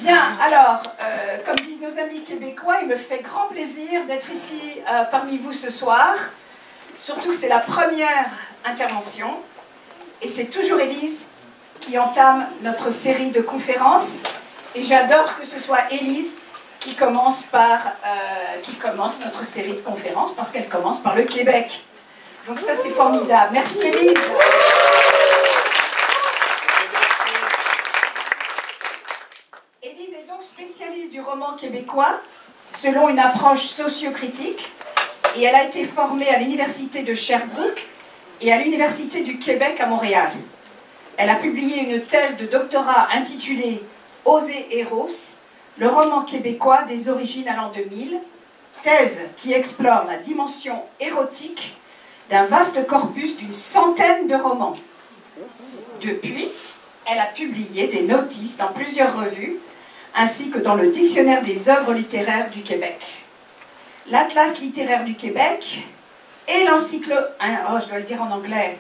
Bien, alors, comme disent nos amis québécois, il me fait grand plaisir d'être ici parmi vous ce soir. Surtout que c'est la première intervention. Et c'est toujours Élise qui entame notre série de conférences. Et j'adore que ce soit Élise qui commence notre série de conférences parce qu'elle commence par le Québec. Donc ça, c'est formidable. Merci Élise. Élise est donc spécialiste du roman québécois selon une approche sociocritique et elle a été formée à l'université de Sherbrooke et à l'université du Québec à Montréal. Elle a publié une thèse de doctorat intitulée « Oser Eros, le roman québécois des origines à l'an 2000 », thèse qui explore la dimension érotique d'un vaste corpus d'une centaine de romans. Depuis, elle a publié des notices dans plusieurs revues, ainsi que dans le Dictionnaire des œuvres littéraires du Québec. L'Atlas littéraire du Québec et je dois le dire en anglais.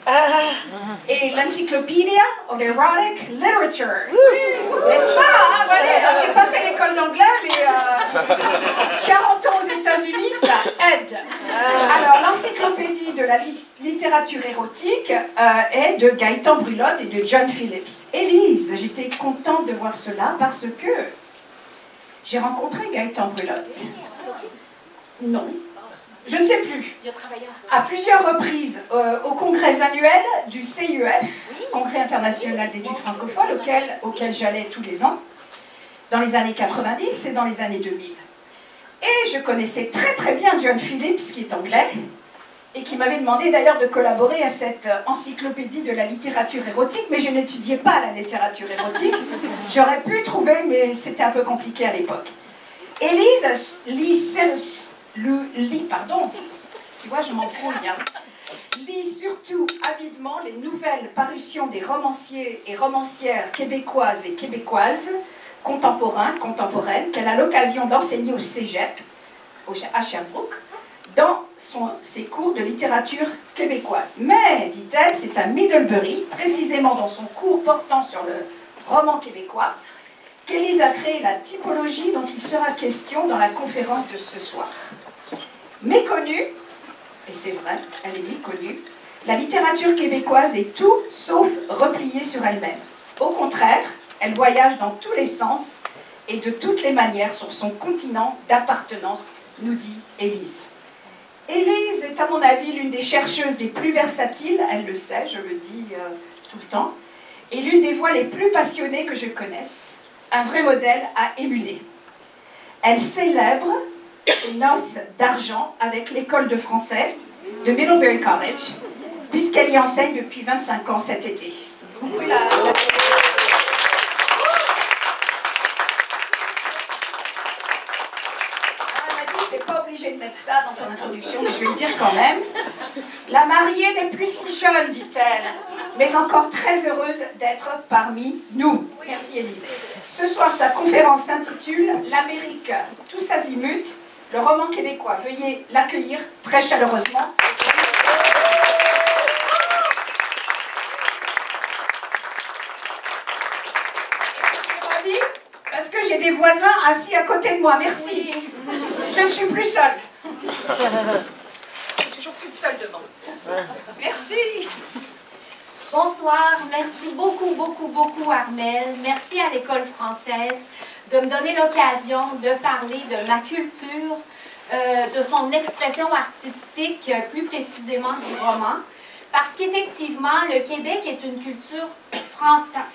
Et l'Encyclopedia of Erotic Literature. N'est-ce pas, hein? Ouais, je n'ai pas fait l'école d'anglais, mais 40 ans aux États-Unis, ça aide. Alors, l'encyclopédie de la littérature érotique est de Gaëtan Brulotte et de John Phillips. Élise, j'étais contente de voir cela parce que j'ai rencontré Gaëtan Brulotte. Non. Je ne sais plus. À plusieurs reprises au congrès annuel du CIEF, Congrès international d'études francophones, auquel j'allais tous les ans, dans les années 90 et dans les années 2000. Et je connaissais très très bien John Phillips, qui est anglais, et qui m'avait demandé d'ailleurs de collaborer à cette encyclopédie de la littérature érotique, mais je n'étudiais pas la littérature érotique. J'aurais pu trouver, mais c'était un peu compliqué à l'époque. Élise tu vois, je m'embrouille, hein. Lit surtout avidement les nouvelles parutions des romanciers et romancières québécoises et québécoises, contemporaines, qu'elle a l'occasion d'enseigner au Cégep, à Sherbrooke, dans ses cours de littérature québécoise. Mais, dit-elle, c'est à Middlebury, précisément dans son cours portant sur le roman québécois, qu'Élise a créé la typologie dont il sera question dans la conférence de ce soir. Méconnue, et c'est vrai, elle est méconnue, la littérature québécoise est tout sauf repliée sur elle-même. Au contraire, elle voyage dans tous les sens et de toutes les manières sur son continent d'appartenance, nous dit Élise. Élise est à mon avis l'une des chercheuses les plus versatiles, elle le sait, je le dis tout le temps, et l'une des voix les plus passionnées que je connaisse, un vrai modèle à émuler. Elle célèbre ses noces d'argent avec l'école de français de Middlebury College, puisqu'elle y enseigne depuis 25 ans cet été. Vous pouvez la... Tu n'es pas obligé de mettre ça dans ton introduction, mais je vais le dire quand même. La mariée n'est plus si jeune, dit-elle, mais encore très heureuse d'être parmi nous. Merci Élise. Ce soir, sa conférence s'intitule « L'Amérique tous azimuts », le roman québécois. Veuillez l'accueillir très chaleureusement. Je suis ravie parce que j'ai des voisins assis à côté de moi. Merci. Je ne suis plus seule. Je suis toujours toute seule devant. Merci. Bonsoir, merci beaucoup Armelle. Merci à l'École française de me donner l'occasion de parler de ma culture, de son expression artistique, plus précisément du roman. Parce qu'effectivement, le Québec est une culture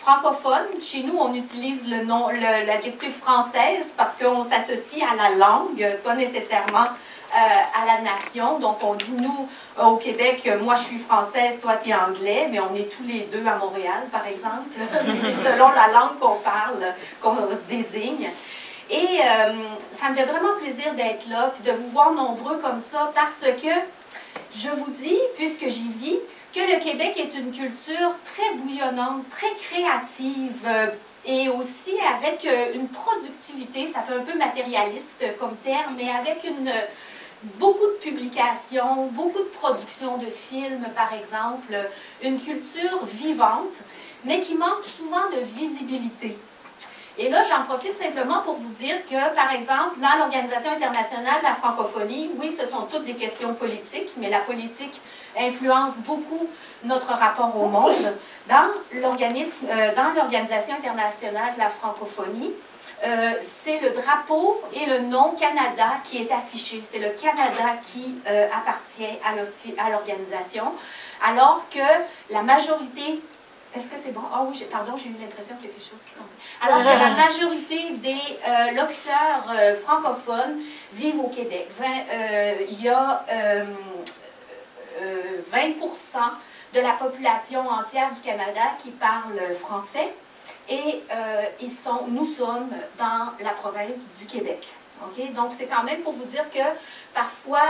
francophone. Chez nous, on utilise l'adjectif française parce qu'on s'associe à la langue, pas nécessairement à la nation. Donc, on dit, nous, au Québec, moi, je suis française, toi, tu es anglais, mais on est tous les deux à Montréal, par exemple. C'est selon la langue qu'on parle, qu'on se désigne. Et ça me fait vraiment plaisir d'être là, puis de vous voir nombreux comme ça, parce que je vous dis, puisque j'y vis, que le Québec est une culture très bouillonnante, très créative, et aussi avec une productivité, ça fait un peu matérialiste comme terme, mais avec beaucoup de publications, beaucoup de productions de films, par exemple, une culture vivante, mais qui manque souvent de visibilité. Et là, j'en profite simplement pour vous dire que, par exemple, dans l'Organisation internationale de la francophonie, oui, ce sont toutes des questions politiques, mais la politique influence beaucoup notre rapport au monde. Dans l'Organisation internationale de la francophonie, c'est le drapeau et le nom Canada qui est affiché. C'est le Canada qui appartient à l'organisation, alors que la majorité... Est-ce que c'est bon? Ah oui, pardon, j'ai eu l'impression qu'il y a quelque chose qui tombait. Alors que la majorité des locuteurs francophones vivent au Québec. Il y a 20% de la population entière du Canada qui parle français et nous sommes dans la province du Québec. Okay? Donc, c'est quand même pour vous dire que parfois,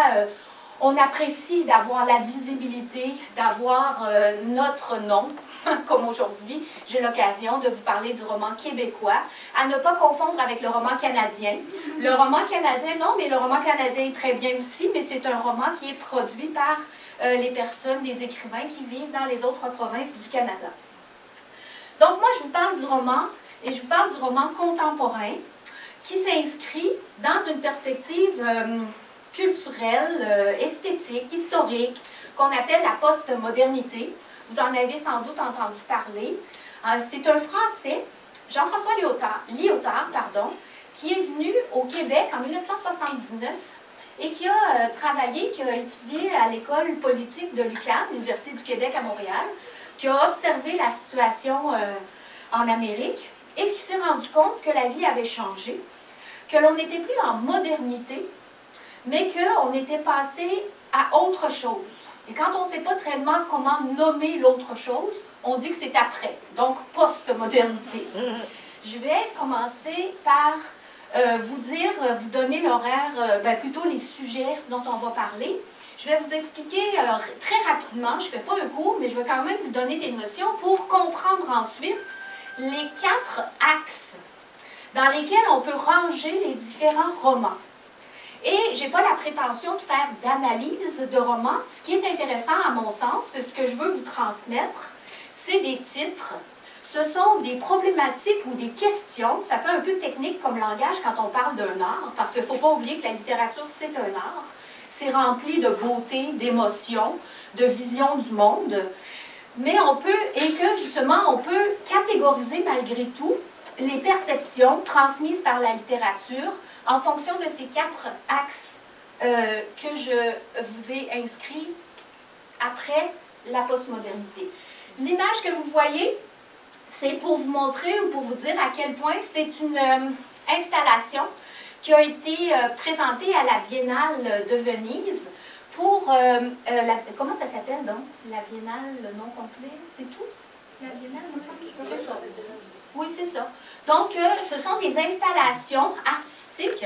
on apprécie d'avoir la visibilité, d'avoir notre nom. Comme aujourd'hui, j'ai l'occasion de vous parler du roman québécois, à ne pas confondre avec le roman canadien. Le roman canadien, non, mais le roman canadien est très bien aussi, mais c'est un roman qui est produit par les personnes, les écrivains qui vivent dans les autres provinces du Canada. Donc moi, je vous parle du roman, et je vous parle du roman contemporain, qui s'inscrit dans une perspective culturelle, esthétique, historique, qu'on appelle la postmodernité. Vous en avez sans doute entendu parler. C'est un Français, Jean-François Lyotard, qui est venu au Québec en 1979 et qui a travaillé, qui a étudié à l'école politique de l'UQAM, l'Université du Québec à Montréal, qui a observé la situation en Amérique et qui s'est rendu compte que la vie avait changé, que l'on n'était plus en modernité, mais qu'on était passé à autre chose. Et quand on ne sait pas très bien comment nommer l'autre chose, on dit que c'est après, donc post-modernité. Je vais commencer par vous donner l'horaire, plutôt les sujets dont on va parler. Je vais vous expliquer très rapidement, je ne fais pas un cours, mais je vais quand même vous donner des notions pour comprendre ensuite les 4 axes dans lesquels on peut ranger les différents romans. Et je n'ai pas la prétention de faire d'analyse de romans. Ce qui est intéressant, à mon sens, c'est ce que je veux vous transmettre, c'est des titres. Ce sont des problématiques ou des questions. Ça fait un peu technique comme langage quand on parle d'un art, parce qu'il ne faut pas oublier que la littérature, c'est un art. C'est rempli de beauté, d'émotion, de vision du monde. Mais on peut, et que justement, on peut catégoriser malgré tout les perceptions transmises par la littérature en fonction de ces 4 axes que je vous ai inscrits après la postmodernité. L'image que vous voyez, c'est pour vous montrer ou pour vous dire à quel point c'est une installation qui a été présentée à la Biennale de Venise pour, comment ça s'appelle donc? La Biennale, le nom complet, c'est tout? La Biennale, c'est ça. Oui, c'est ça. Donc, ce sont des installations artistiques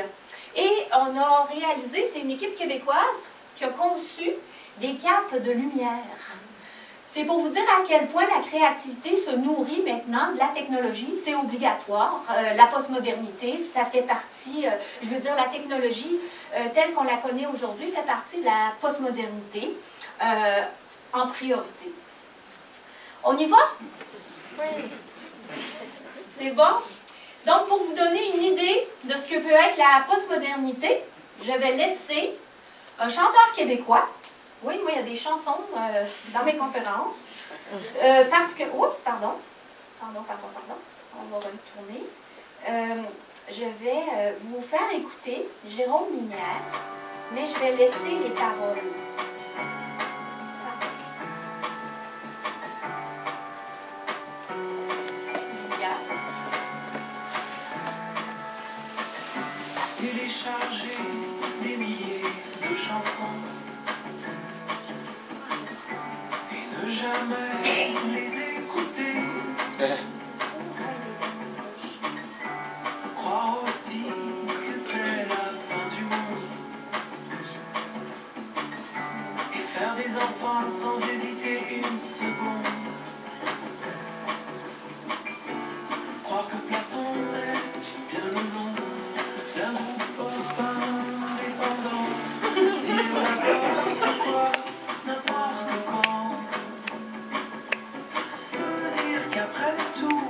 et on a réalisé, c'est une équipe québécoise qui a conçu des capes de lumière. C'est pour vous dire à quel point la créativité se nourrit maintenant de la technologie, c'est obligatoire. La postmodernité, ça fait partie, je veux dire, la technologie telle qu'on la connaît aujourd'hui fait partie de la postmodernité en priorité. On y va? Oui. C'est bon? Donc, pour vous donner une idée de ce que peut être la postmodernité, je vais laisser un chanteur québécois. Oui, moi, il y a des chansons dans mes conférences. Parce que... Oups, pardon. Pardon. On va retourner. Je vais vous faire écouter Jérôme Minière, mais je vais laisser les paroles. Télécharger des milliers de chansons et ne jamais les écouter. Croire aussi que c'est la fin du monde et faire des enfants sans hésiter une seconde. Croire que Platon c'est bien le nom d'un groupe pop indépendant, dire n'importe quoi, n'importe quand, se dire qu'après tout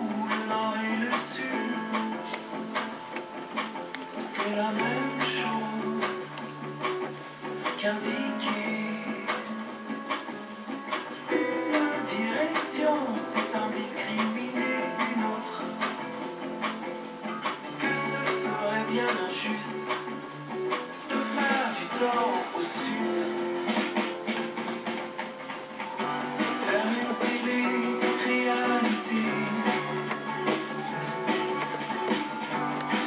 c'est la même chose qu'indiquer une direction, c'est indiscriminer une autre. Que ce serait bien injuste de faire du tort au sud. Faire une télé-réalité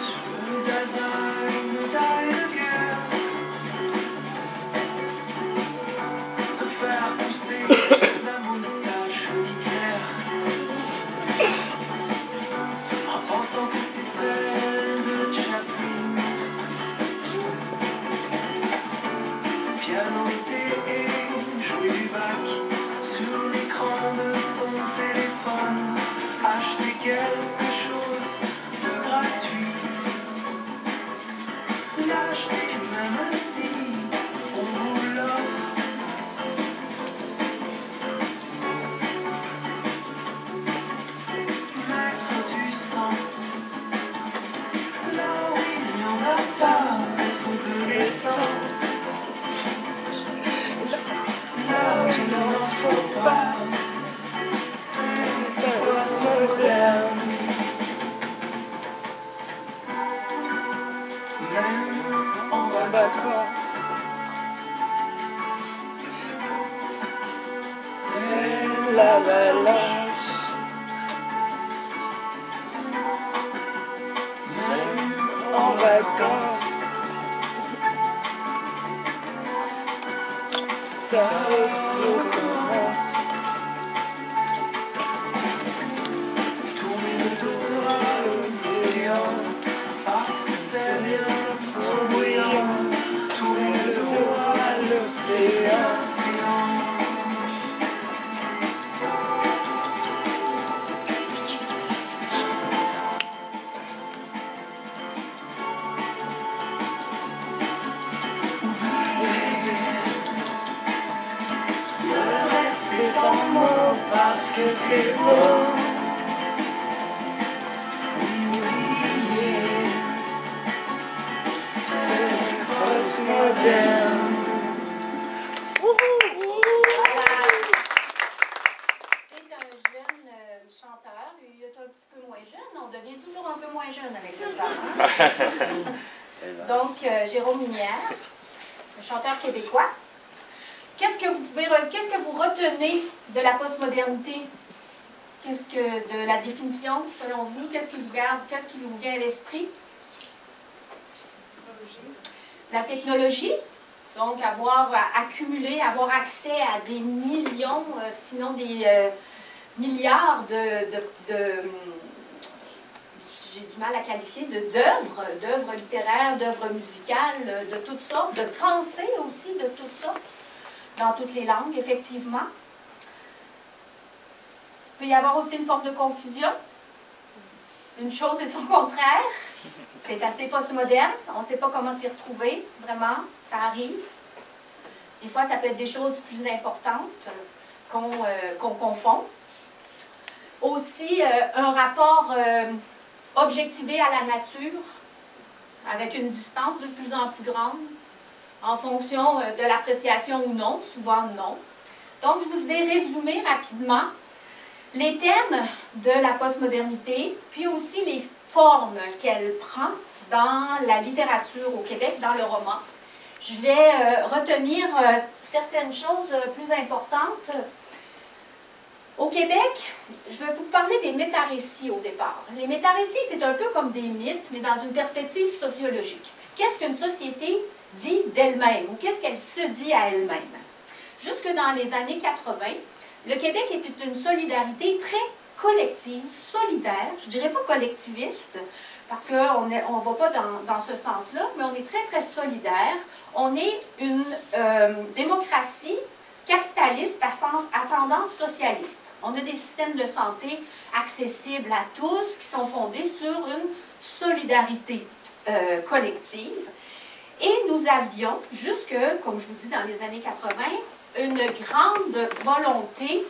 sur le design de taille de guerre. Se faire pousser la moustache d'hiver en pensant que c'est celle de Chaplin. Pianoter et jouer du bac sur l'écran de son téléphone. Acheter quelque chose de gratuit. L'acheter même si on vous l'offre. Mettre du sens là où il n'y en a pas. Mettre de l'essence là où il n'en faut pas. C'est la postmoderne. Même en vacances, c'est l'avalanche. Même en vacances, ça recommence. Tourner le dos à l'océan, parce que c'est bien trop bruyant. Tourner le dos à l'océan. De rester sans mots parce que c'est beau. Oublier, c'est postmoderne. C'est un jeune chanteur, il est un petit peu moins jeune, on devient toujours un peu moins jeune avec le temps. Hein? Donc, Jérôme Minière, un chanteur québécois. Qu'est-ce que vous retenez de la postmodernité? Qu'est-ce que de la définition, selon vous? Qu'est-ce qui vous vient à l'esprit? La technologie, donc avoir accumulé, avoir accès à des millions, sinon des milliards j'ai du mal à qualifier, d'œuvres littéraires, d'œuvres musicales, de toutes sortes, de pensées aussi de toutes sortes, dans toutes les langues, effectivement. Il peut y avoir aussi une forme de confusion. Une chose et son contraire. C'est assez postmoderne. On ne sait pas comment s'y retrouver, vraiment. Ça arrive. Des fois, ça peut être des choses plus importantes qu'on confond. Aussi, un rapport objectivé à la nature, avec une distance de plus en plus grande, en fonction de l'appréciation ou non, souvent non. Donc, je vous ai résumé rapidement les thèmes de la postmodernité, puis aussi les formes qu'elle prend dans la littérature au Québec, dans le roman. Je vais retenir certaines choses plus importantes. Au Québec, je vais vous parler des métarécits au départ. Les métarécits, c'est un peu comme des mythes, mais dans une perspective sociologique. Qu'est-ce qu'une société dit d'elle-même, ou qu'est-ce qu'elle se dit à elle-même? Jusque dans les années 80, le Québec était une solidarité très collective, solidaire, je ne dirais pas collectiviste, parce qu'on ne va pas dans ce sens-là, mais on est très, très solidaire. On est une démocratie capitaliste à tendance socialiste. On a des systèmes de santé accessibles à tous, qui sont fondés sur une solidarité collective. Et nous avions, jusque, comme je vous dis, dans les années 80, une grande volonté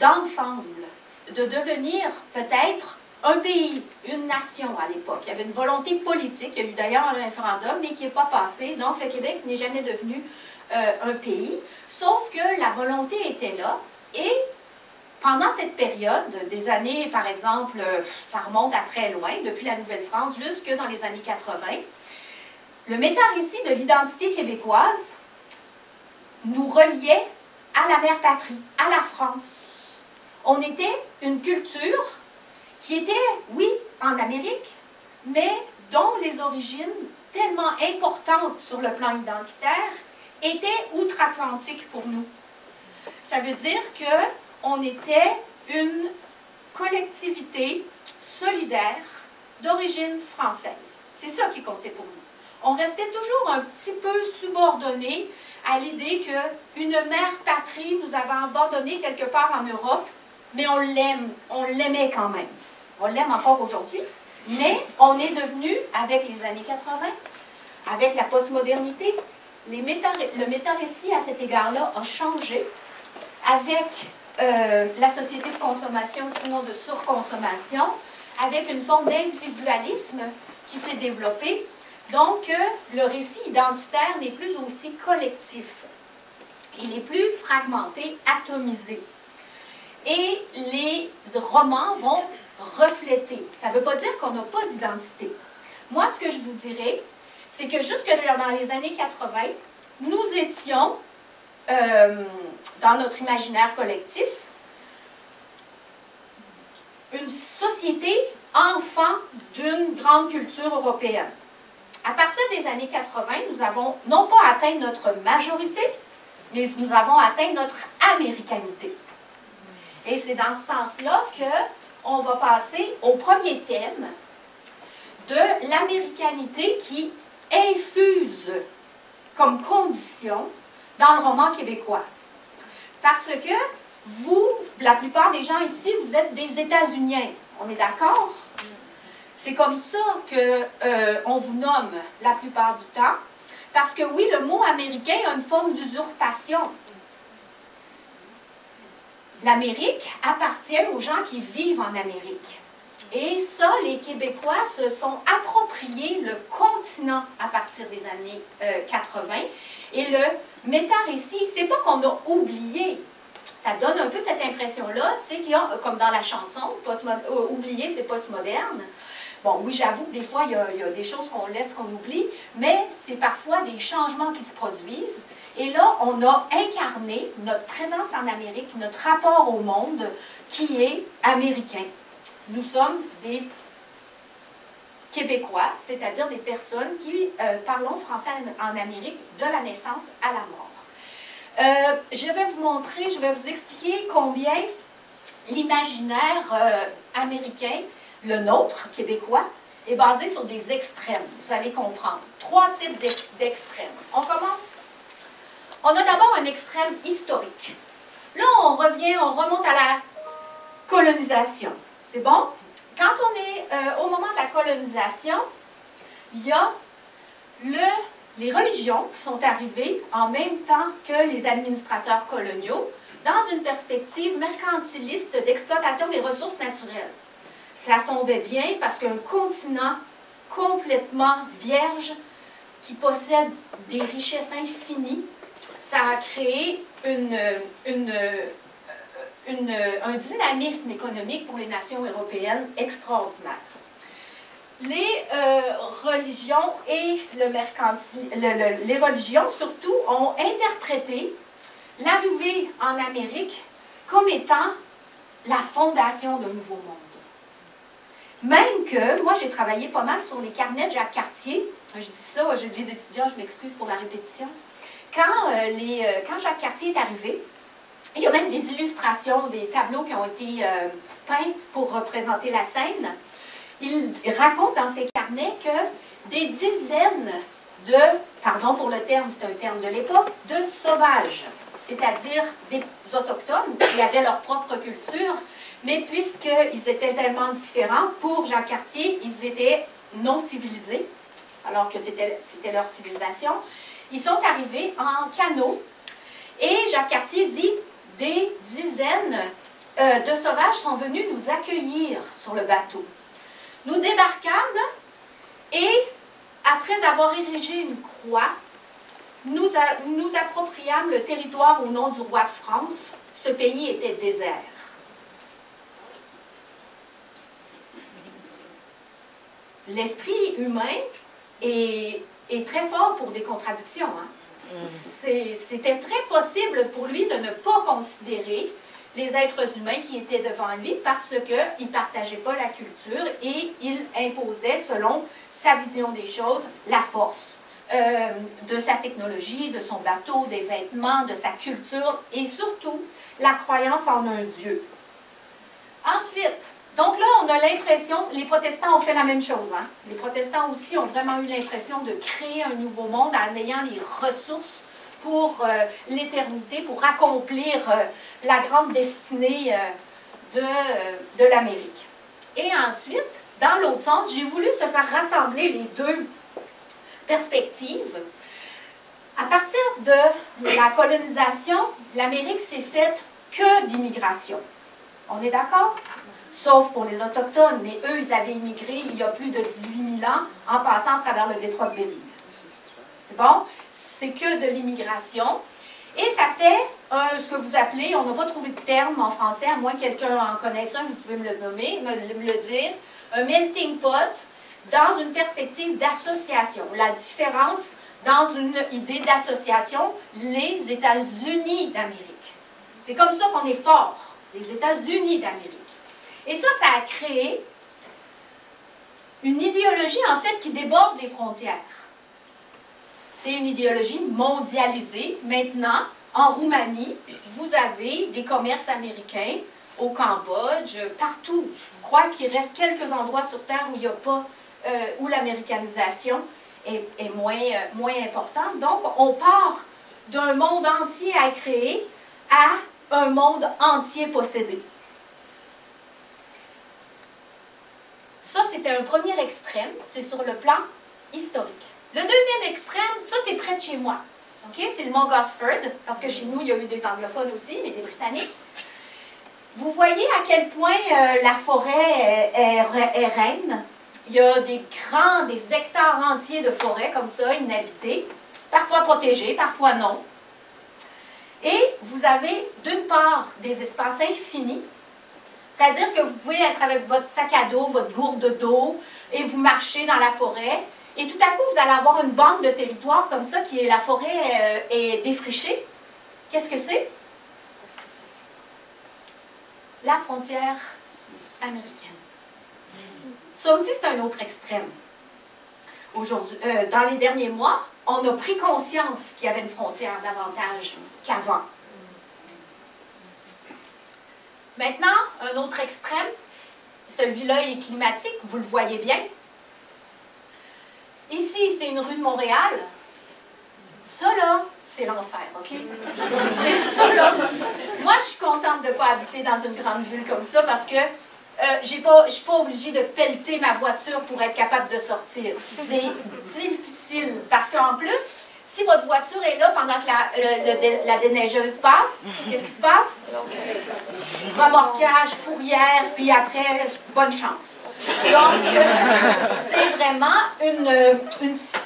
d'ensemble, de devenir peut-être un pays, une nation à l'époque. Il y avait une volonté politique. Il y a eu d'ailleurs un référendum, mais qui n'est pas passé. Donc, le Québec n'est jamais devenu un pays. Sauf que la volonté était là. Et pendant cette période, des années, par exemple, ça remonte à très loin, depuis la Nouvelle-France jusque dans les années 80, le méta-récit de l'identité québécoise nous reliait à la mère patrie, à la France. On était une culture qui était, oui, en Amérique, mais dont les origines, tellement importantes sur le plan identitaire, étaient outre-Atlantique pour nous. Ça veut dire qu'on était une collectivité solidaire d'origine française. C'est ça qui comptait pour nous. On restait toujours un petit peu subordonné à l'idée qu'une mère patrie nous avait abandonnés quelque part en Europe, mais on l'aimait quand même. On l'aime encore aujourd'hui, mais on est devenu, avec les années 80, avec la postmodernité, le méta-récit à cet égard-là a changé avec la société de consommation, sinon de surconsommation, avec une forme d'individualisme qui s'est développée. Donc, le récit identitaire n'est plus aussi collectif. Il est plus fragmenté, atomisé. Et les romans vont refléter. Ça ne veut pas dire qu'on n'a pas d'identité. Moi, ce que je vous dirais, c'est que jusque dans les années 80, nous étions, dans notre imaginaire collectif, une société enfant d'une grande culture européenne. À partir des années 80, nous avons non pas atteint notre majorité, mais nous avons atteint notre américanité. Et c'est dans ce sens-là qu'on va passer au premier thème de l'américanité qui infuse comme condition dans le roman québécois. Parce que vous, la plupart des gens ici, vous êtes des États-Uniens. On est d'accord? C'est comme ça qu'on vous nomme la plupart du temps. Parce que oui, le mot américain a une forme d'usurpation. L'Amérique appartient aux gens qui vivent en Amérique. Et ça, les Québécois se sont appropriés le continent à partir des années 80. Et le méta-récit, c'est pas qu'on a oublié. Ça donne un peu cette impression-là, c'est qu'il y a, comme dans la chanson, oublier, c'est postmoderne. Bon, oui, j'avoue que des fois, il y a des choses qu'on laisse, qu'on oublie, mais c'est parfois des changements qui se produisent. Et là, on a incarné notre présence en Amérique, notre rapport au monde qui est américain. Nous sommes des Québécois, c'est-à-dire des personnes qui parlons français en Amérique de la naissance à la mort. Je vais vous montrer, je vais vous expliquer combien l'imaginaire américain, le nôtre, québécois, est basé sur des extrêmes. Vous allez comprendre. 3 types d'extrêmes. On commence. On a d'abord un extrême historique. Là, on remonte à la colonisation. C'est bon? Quand on est au moment de la colonisation, il y a les religions qui sont arrivées en même temps que les administrateurs coloniaux dans une perspective mercantiliste d'exploitation des ressources naturelles. Ça tombait bien parce qu'un continent complètement vierge qui possède des richesses infinies, ça a créé un dynamisme économique pour les nations européennes extraordinaire. Les religions et les religions surtout ont interprété l'arrivée en Amérique comme étant la fondation d'un nouveau monde. Même que, moi j'ai travaillé pas mal sur les carnets de Jacques Cartier, je dis ça, les étudiants, je m'excuse pour la répétition, quand Jacques Cartier est arrivé, il y a même des illustrations, des tableaux qui ont été peints pour représenter la scène. Il raconte dans ses carnets que des dizaines de, pardon pour le terme, c'est un terme de l'époque, de sauvages, c'est-à-dire des autochtones qui avaient leur propre culture, mais puisqu'ils étaient tellement différents, pour Jacques Cartier, ils étaient non civilisés, alors que c'était leur civilisation. Ils sont arrivés en canot, et Jacques Cartier dit des dizaines de sauvages sont venus nous accueillir sur le bateau. Nous débarquâmes et, après avoir érigé une croix, nous appropriâmes le territoire au nom du roi de France. Ce pays était désert. L'esprit humain est très fort pour des contradictions. Hein? C'était très possible pour lui de ne pas considérer les êtres humains qui étaient devant lui parce qu'il ne partageait pas la culture et il imposait, selon sa vision des choses, la force de sa technologie, de son bateau, des vêtements, de sa culture et surtout la croyance en un Dieu. Ensuite, donc là, on a l'impression, les protestants ont fait la même chose. Hein? Les protestants aussi ont vraiment eu l'impression de créer un nouveau monde en ayant les ressources pour l'éternité, pour accomplir la grande destinée de l'Amérique. Et ensuite, dans l'autre sens, j'ai voulu se faire rassembler les deux perspectives. À partir de la colonisation, l'Amérique s'est faite que d'immigration. On est d'accord? Sauf pour les Autochtones, mais eux, ils avaient immigré il y a plus de 18 000 ans en passant à travers le détroit de Bering. C'est bon? C'est que de l'immigration. Et ça fait ce que vous appelez, on n'a pas trouvé de terme en français, à moins que quelqu'un en connaisse un, vous pouvez me le nommer, me le dire, un melting pot dans une perspective d'association. La différence dans une idée d'association, les États-Unis d'Amérique. C'est comme ça qu'on est fort, les États-Unis d'Amérique. Et ça a créé une idéologie, en fait, qui déborde les frontières. C'est une idéologie mondialisée. Maintenant, en Roumanie, vous avez des commerces américains, au Cambodge, partout. Je crois qu'il reste quelques endroits sur Terre où il n'y a pas, où l'américanisation est moins importante. Donc, on part d'un monde entier à créer à un monde entier possédé. Ça, c'était un premier extrême, c'est sur le plan historique. Le deuxième extrême, ça, c'est près de chez moi. Okay? C'est le mont Gosford, parce que chez nous, il y a eu des anglophones aussi, mais des Britanniques. Vous voyez à quel point la forêt est reine. Il y a des hectares entiers de forêt, comme ça, inhabitées, parfois protégées, parfois non. Et vous avez, d'une part, des espaces infinis. C'est-à-dire que vous pouvez être avec votre sac à dos, votre gourde d'eau, et vous marchez dans la forêt. Et tout à coup, vous allez avoir une bande de territoire comme ça, qui est la forêt est défrichée. Qu'est-ce que c'est? La frontière américaine. Ça aussi, c'est un autre extrême. Aujourd'hui, dans les derniers mois, on a pris conscience qu'il y avait une frontière davantage qu'avant. Maintenant, un autre extrême, celui-là est climatique, vous le voyez bien. Ici, c'est une rue de Montréal. Ça, là, c'est l'enfer, OK? Je vais vous dire ça, là. Moi, je suis contente de ne pas habiter dans une grande ville comme ça parce que je ne suis pas obligée de pelleter ma voiture pour être capable de sortir. C'est difficile parce qu'en plus, si votre voiture est là pendant que la déneigeuse passe, qu'est-ce qui se passe? Remorquage, fourrière, puis après, bonne chance. Donc, c'est vraiment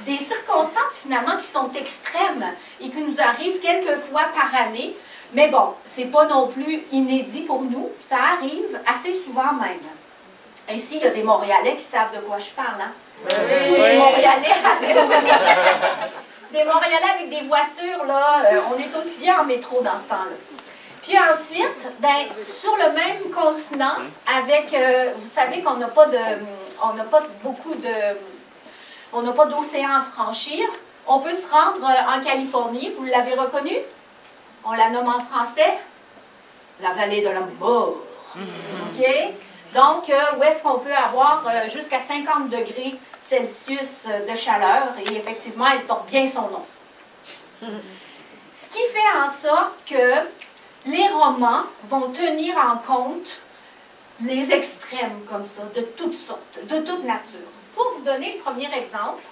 des circonstances finalement qui sont extrêmes et qui nous arrivent quelques fois par année. Mais bon, c'est pas non plus inédit pour nous. Ça arrive assez souvent même. Ici, il y a des Montréalais qui savent de quoi je parle. Hein? Tous les Montréalais des Montréalais avec des voitures, là, on est aussi bien en métro dans ce temps-là. Puis ensuite, ben, sur le même continent, avec, vous savez qu'on n'a pas d'océan à franchir, on peut se rendre en Californie, vous l'avez reconnu? On la nomme en français la vallée de la mort. OK? Donc, où est-ce qu'on peut avoir jusqu'à 50 degrés Celsius de chaleur, et effectivement, elle porte bien son nom. Ce qui fait en sorte que les romans vont tenir en compte les extrêmes comme ça, de toutes sortes, de toute nature. Pour vous donner le premier exemple,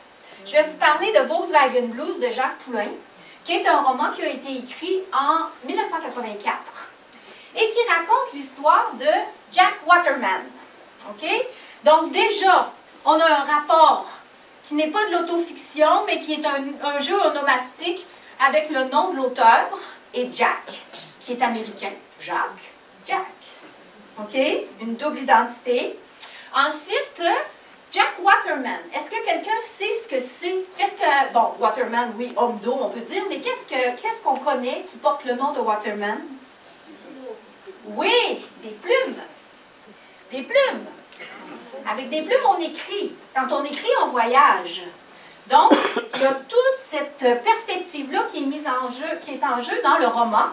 je vais vous parler de Volkswagen Blues de Jacques Poulain, qui est un roman qui a été écrit en 1984. et qui raconte l'histoire de Jack Waterman. OK? Donc déjà, on a un rapport qui n'est pas de l'autofiction, mais qui est un jeu onomastique avec le nom de l'auteur et Jack, qui est américain. Jacques, Jack. OK? Une double identité. Ensuite, Jack Waterman. Est-ce que quelqu'un sait ce que c'est? Qu'est-ce que... Bon, Waterman, oui, homme d'eau, on peut dire, mais qu'est-ce qu'on connaît qui porte le nom de Waterman? Oui, des plumes. Des plumes. Avec des plumes, on écrit. Quand on écrit, on voyage. Donc, il y a toute cette perspective-là qui est mise en jeu, qui est en jeu dans le roman,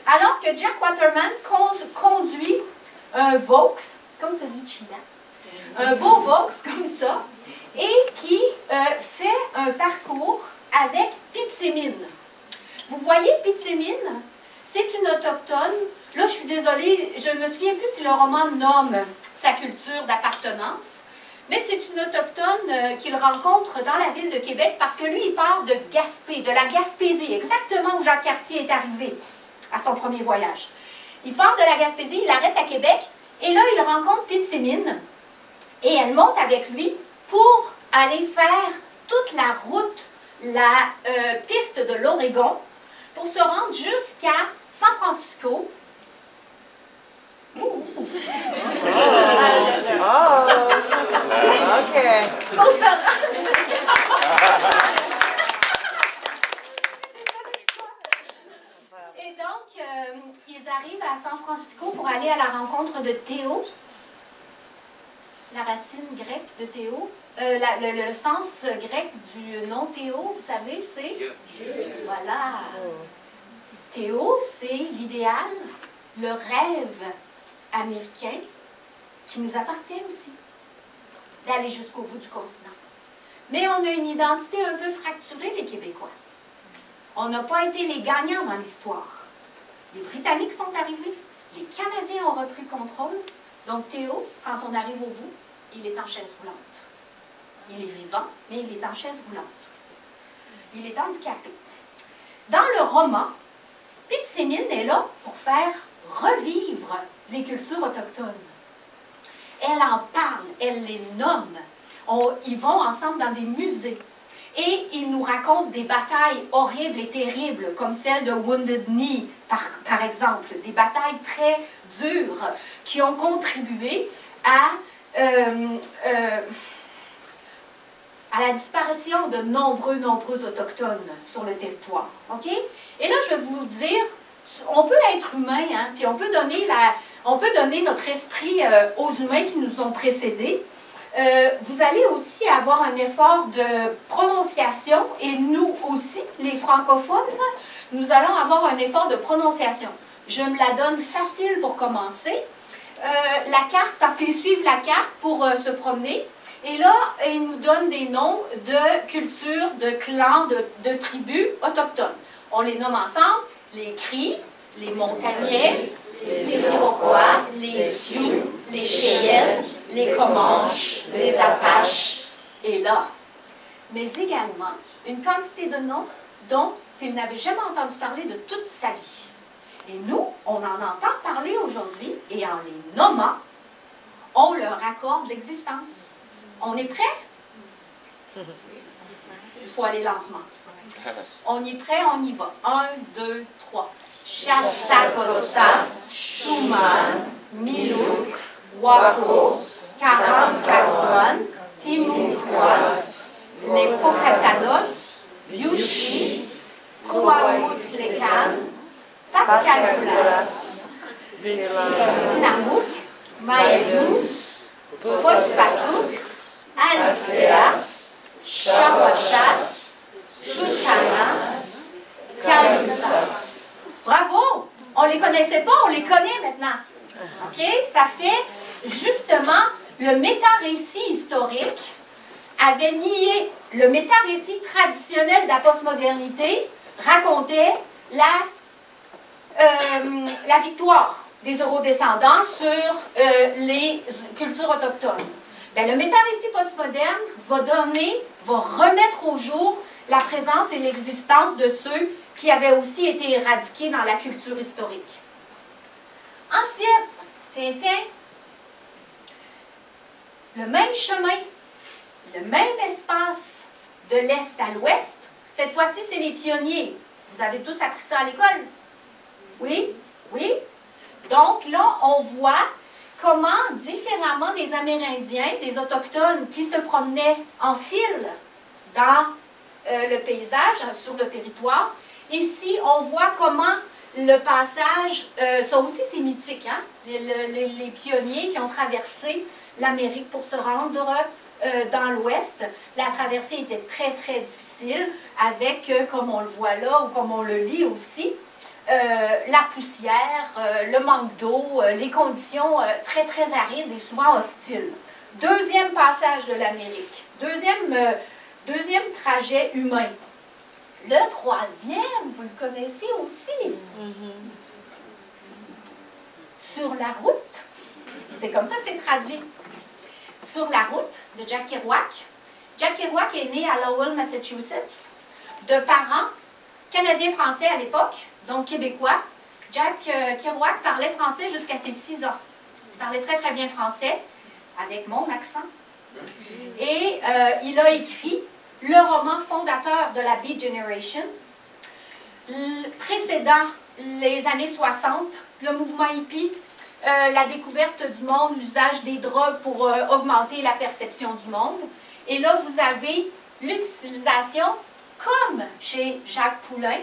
alors que Jack Waterman conduit un Vaux, comme celui de Sheila, un beau Vaux comme ça, et qui fait un parcours avec Pitsimine. Vous voyez Pitsimine? C'est une autochtone. Là, je suis désolée, je ne me souviens plus si le roman nomme sa culture d'appartenance, mais c'est une autochtone qu'il rencontre dans la ville de Québec parce que lui, il part de Gaspé, de la Gaspésie, exactement où Jacques Cartier est arrivé à son premier voyage. Il part de la Gaspésie, il arrête à Québec, et là, il rencontre Pitsimine, et elle monte avec lui pour aller faire toute la route, la piste de l'Oregon, pour se rendre jusqu'à San Francisco. Oh, OK. Pour se rendre Et donc, ils arrivent à San Francisco pour aller à la rencontre de Théo. La racine grecque de Théo. Le sens grec du nom Théo, vous savez, c'est... Voilà. Théo, c'est l'idéal, le rêve américain qui nous appartient aussi, d'aller jusqu'au bout du continent. Mais on a une identité un peu fracturée, les Québécois. On n'a pas été les gagnants dans l'histoire. Les Britanniques sont arrivés, les Canadiens ont repris le contrôle. Donc Théo, quand on arrive au bout, il est en chaise roulante. Il est vivant, mais il est en chaise roulante. Il est handicapé. Dans le roman, Pitsimine est là pour faire revivre les cultures autochtones. Elle en parle, elle les nomme. Ils vont ensemble dans des musées. Et ils nous racontent des batailles horribles et terribles, comme celle de Wounded Knee, par exemple. Des batailles très dures qui ont contribué à la disparition de nombreux Autochtones sur le territoire. OK? Et là, je vais vous dire, on peut être humain, hein, puis on peut donner notre esprit aux humains qui nous ont précédés. Vous allez aussi avoir un effort de prononciation, et nous aussi, les francophones, nous allons avoir un effort de prononciation. Je me la donne facile pour commencer. La carte, parce qu'ils suivent la carte pour se promener. Et là, ils nous donnent des noms de cultures, de clans, de tribus autochtones. On les nomme ensemble, les Cris, les Montagnais, les Iroquois, les Sioux, les Cheyennes, les Comanches, les Apaches, et là. Mais également, une quantité de noms dont il n'avait jamais entendu parler de toute sa vie. Et nous, on en entend parler aujourd'hui, et en les nommant, on leur accorde l'existence. On est prêt? Il faut aller lentement. On est prêt, on y va. 1, 2, 3. Chastacosa, Schumann, Miluk, Wako, Karamkawan, Timuquan, les Pocatanos, Yushi, Kouaoutlekan, Pascagoula, Tinamouk, Maïdous, Pospatouk, Alceas, Chapachas, Soukanas, Kalusas. Bravo! On ne les connaissait pas, on les connaît maintenant. OK? Ça fait justement le méta-récit historique avait nié le méta-récit traditionnel de la postmodernité, racontait la victoire des eurodescendants sur les cultures autochtones. Bien, le méta-récit postmoderne va remettre au jour la présence et l'existence de ceux qui avaient aussi été éradiqués dans la culture historique. Ensuite, tiens, le même chemin, le même espace de l'est à l'ouest. Cette fois-ci, c'est les pionniers. Vous avez tous appris ça à l'école? Oui? Oui? Donc là, on voit comment, différemment des Amérindiens, des Autochtones qui se promenaient en file dans le paysage, sur le territoire, ici, on voit comment le passage, ça aussi c'est mythique, hein? Les pionniers qui ont traversé l'Amérique pour se rendre dans l'Ouest. La traversée était très, très difficile avec, comme on le voit là, ou comme on le lit aussi, la poussière, le manque d'eau, les conditions très, très arides et souvent hostiles. Deuxième passage de l'Amérique. Deuxième trajet humain. Le troisième, vous le connaissez aussi. Sur la route. C'est comme ça que c'est traduit. Sur la route de Jack Kerouac. Jack Kerouac est né à Lowell, Massachusetts, de parents canadiens-français à l'époque, donc québécois. Jack Kerouac parlait français jusqu'à ses 6 ans. Il parlait très très bien français, avec mon accent. Et il a écrit le roman fondateur de la Beat Generation, précédant les années 60, le mouvement hippie, la découverte du monde, l'usage des drogues pour augmenter la perception du monde. Et là, vous avez l'utilisation, comme chez Jacques Poulain,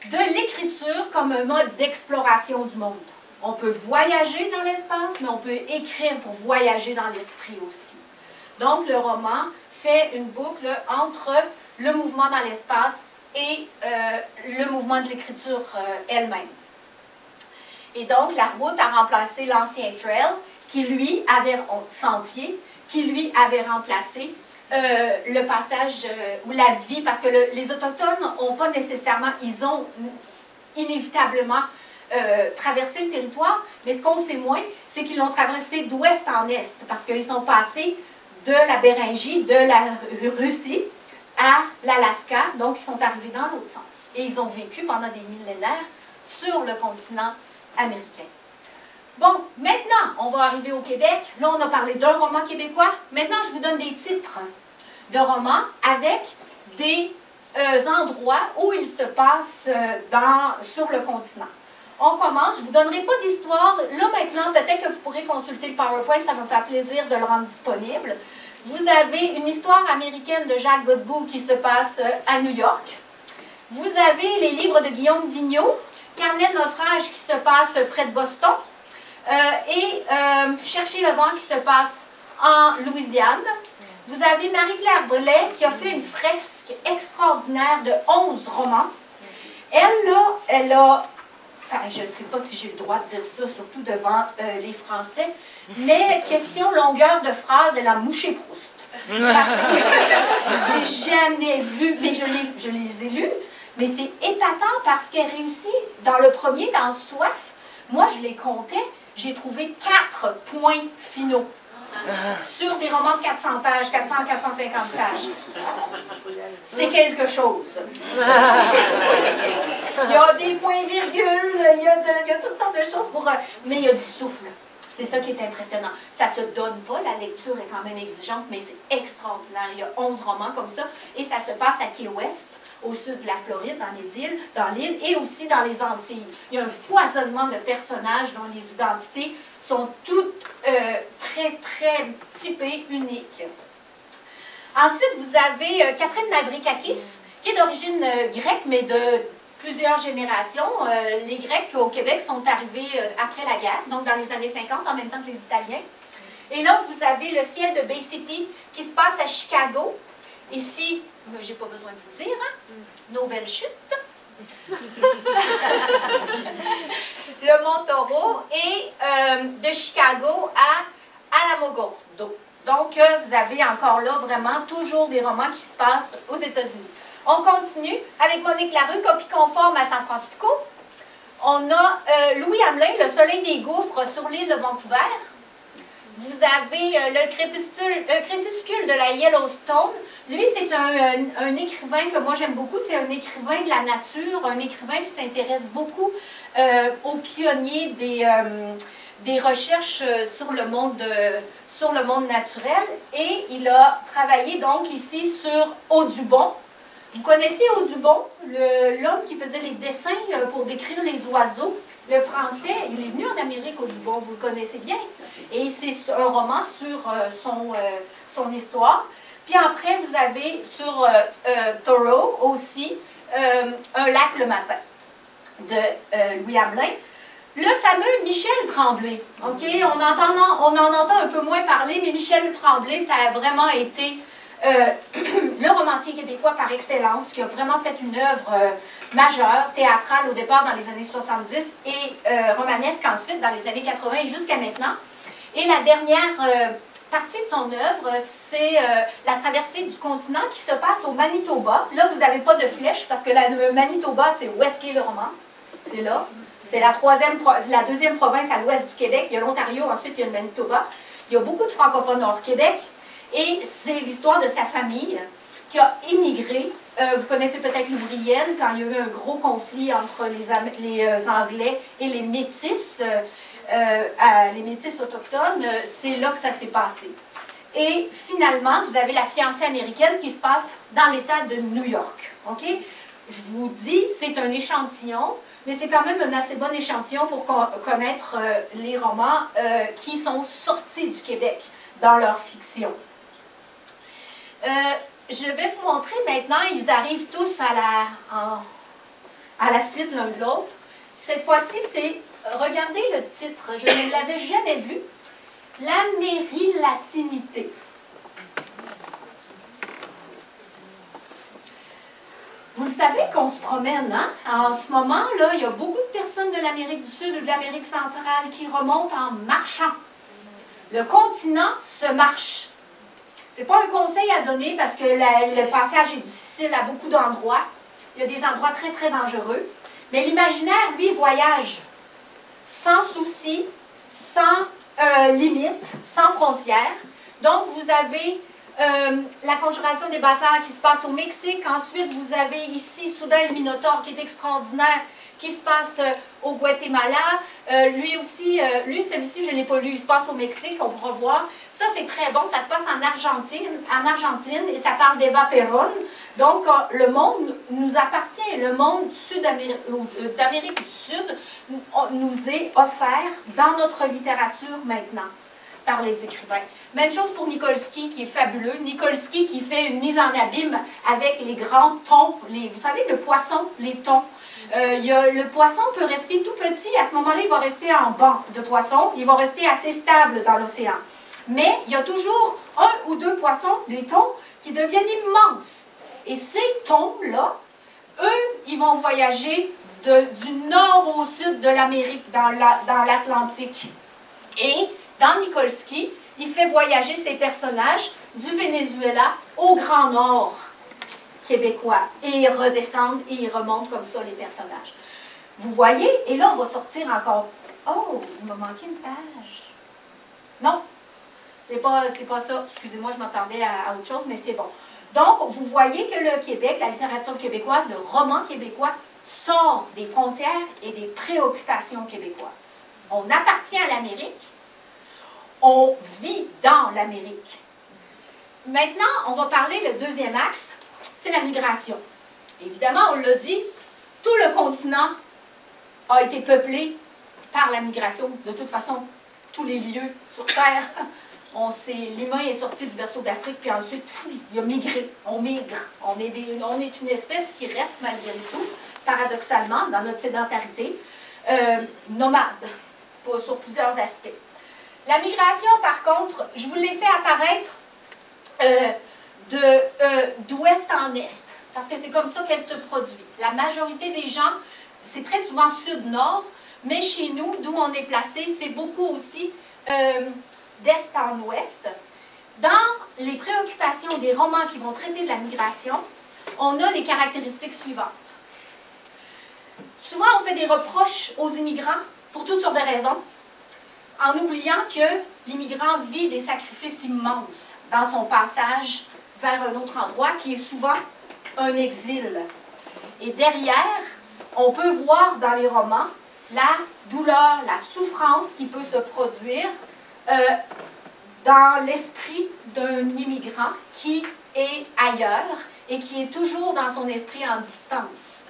de l'écriture comme un mode d'exploration du monde. On peut voyager dans l'espace, mais on peut écrire pour voyager dans l'esprit aussi. Donc, le roman fait une boucle entre le mouvement dans l'espace et le mouvement de l'écriture elle-même. Et donc, la route a remplacé l'ancien trail, qui lui avait, sentier, qui lui avait remplacé le passage ou la vie, parce que les Autochtones n'ont pas nécessairement, ils ont inévitablement traversé le territoire, mais ce qu'on sait moins, c'est qu'ils l'ont traversé d'ouest en est, parce qu'ils sont passés de la Béringie, de la Russie, à l'Alaska, donc ils sont arrivés dans l'autre sens. Et ils ont vécu pendant des millénaires sur le continent américain. Bon, maintenant, on va arriver au Québec. Là, on a parlé d'un roman québécois. Maintenant, je vous donne des titres de romans avec des endroits où il se passe sur le continent. On commence. Je ne vous donnerai pas d'histoire. Là, maintenant, peut-être que vous pourrez consulter le PowerPoint. Ça va me faire plaisir de le rendre disponible. Vous avez une histoire américaine de Jacques Godbout qui se passe à New York. Vous avez les livres de Guillaume Vigneault, Carnet de naufrage qui se passe près de Boston, et Chercher le vent qui se passe en Louisiane. Vous avez Marie-Claire Brelet qui a fait une fresque extraordinaire de 11 romans. Elle, là, elle a... Enfin, je ne sais pas si j'ai le droit de dire ça, surtout devant les Français, mais question longueur de phrase, elle a mouché Proust. J'ai jamais vu, mais je les ai lus, mais c'est épatant parce qu'elle réussit. Dans le premier, dans Soif, moi je les comptais, j'ai trouvé 4 points finaux sur des romans de 400 pages, 400, 450 pages. C'est quelque chose. Il y a des points-virgules, il y a toutes sortes de choses, mais il y a du souffle. C'est ça qui est impressionnant. Ça ne se donne pas, la lecture est quand même exigeante, mais c'est extraordinaire. Il y a 11 romans comme ça, et ça se passe à Key West, au sud de la Floride, dans l'île, et aussi dans les Antilles. Il y a un foisonnement de personnages dont les identités sont toutes très, très typées, uniques. Ensuite, vous avez Catherine Navrikakis, qui est d'origine grecque, mais de plusieurs générations. Les Grecs au Québec sont arrivés après la guerre, donc dans les années 50, en même temps que les Italiens. Et là, vous avez Le ciel de Bay City, qui se passe à Chicago. Ici, j'ai pas besoin de vous dire, hein? Nos belles chutes. Le Mont Taureau et de Chicago à Alamogordo. Donc, vous avez encore là vraiment toujours des romans qui se passent aux États-Unis. On continue avec Monique Larue, Copie conforme à San Francisco. On a Louis Hamelin, Le soleil des gouffres sur l'île de Vancouver. vous avez le crépuscule de la Yellowstone. Lui, c'est un écrivain que moi j'aime beaucoup. C'est un écrivain de la nature, un écrivain qui s'intéresse beaucoup aux pionniers des recherches sur le monde naturel. Et il a travaillé donc ici sur Audubon. Vous connaissez Audubon, l'homme qui faisait les dessins pour décrire les oiseaux. Le français, il est venu en Amérique, Audubon, vous le connaissez bien. Et c'est un roman sur son histoire. Puis après, vous avez sur Thoreau aussi, Un lac le matin, de Louis Hamelin. Le fameux Michel Tremblay. Okay? On en entend un peu moins parler, mais Michel Tremblay, ça a vraiment été le romancier québécois par excellence, qui a vraiment fait une œuvre majeure, théâtrale au départ dans les années 70 et romanesque ensuite dans les années 80 et jusqu'à maintenant. Et la dernière partie de son œuvre, c'est la traversée du continent qui se passe au Manitoba. Là, vous n'avez pas de flèche parce que le Manitoba, c'est où est-ce qu'est le roman. C'est là. C'est la deuxième province à l'ouest du Québec. Il y a l'Ontario, ensuite il y a le Manitoba. Il y a beaucoup de francophones hors Québec. Et c'est l'histoire de sa famille qui a émigré. Vous connaissez peut-être l'Ouvrienne, quand il y a eu un gros conflit entre les Anglais et les Métis autochtones. C'est là que ça s'est passé. Et finalement, vous avez la fiancée américaine qui se passe dans l'État de New York. Okay? Je vous dis, c'est un échantillon, mais c'est quand même un assez bon échantillon pour connaître les romans qui sont sortis du Québec dans leur fiction. Je vais vous montrer maintenant, ils arrivent tous à la suite l'un de l'autre. Cette fois-ci, c'est, regardez le titre, je ne l'avais jamais vu, l'amérilatinité. Vous le savez qu'on se promène, hein? En ce moment, là, il y a beaucoup de personnes de l'Amérique du Sud ou de l'Amérique centrale qui remontent en marchant. Le continent se marche. Ce n'est pas un conseil à donner parce que le passage est difficile à beaucoup d'endroits. Il y a des endroits très, très dangereux. Mais l'imaginaire, lui, voyage sans souci, sans limite, sans frontières. Donc, vous avez la conjuration des bâtards qui se passe au Mexique. Ensuite, vous avez ici Soudain le Minotaure qui est extraordinaire, qui se passe au Guatemala. Lui aussi, celui-ci, je ne l'ai pas lu, il se passe au Mexique, on pourra voir. Ça, c'est très bon, ça se passe en Argentine et ça parle d'Eva Perón. Donc, le monde nous appartient, le monde d'Amérique du Sud nous est offert dans notre littérature maintenant, par les écrivains. Même chose pour Nikolsky, qui est fabuleux. Nikolsky qui fait une mise en abîme avec les grands thons, vous savez, le poisson, les thons. Le poisson peut rester tout petit, à ce moment-là, il va rester en banc de poisson, il va rester assez stable dans l'océan. Mais il y a toujours un ou deux poissons, des thons, qui deviennent immenses. Et ces thons-là, eux, ils vont voyager du nord au sud de l'Amérique, dans l'Atlantique. Et dans Nikolsky, il fait voyager ses personnages du Venezuela au Grand Nord québécois. Et ils redescendent et ils remontent comme ça les personnages. Vous voyez? Et là, on va sortir encore. Oh, il m'a manqué une page. Non, c'est pas ça. Excusez-moi, je m'attendais à autre chose, mais c'est bon. Donc, vous voyez que le Québec, la littérature québécoise, le roman québécois, sort des frontières et des préoccupations québécoises. On appartient à l'Amérique. On vit dans l'Amérique. Maintenant, on va parler le deuxième axe, c'est la migration. Évidemment, on l'a dit, tout le continent a été peuplé par la migration. De toute façon, tous les lieux sur Terre, l'humain est sorti du berceau d'Afrique, puis ensuite, il a migré. On migre. On est une espèce qui reste malgré tout, paradoxalement, dans notre sédentarité, nomade, sur plusieurs aspects. La migration, par contre, je vous l'ai fait apparaître d'ouest en est, parce que c'est comme ça qu'elle se produit. La majorité des gens, c'est très souvent sud-nord, mais chez nous, d'où on est placé, c'est beaucoup aussi d'est en ouest. Dans les préoccupations des romans qui vont traiter de la migration, on a les caractéristiques suivantes. Souvent, on fait des reproches aux immigrants pour toutes sortes de raisons. en oubliant que l'immigrant vit des sacrifices immenses dans son passage vers un autre endroit qui est souvent un exil. Et derrière, on peut voir dans les romans la douleur, la souffrance qui peut se produire dans l'esprit d'un immigrant qui est ailleurs et qui est toujours dans son esprit en distance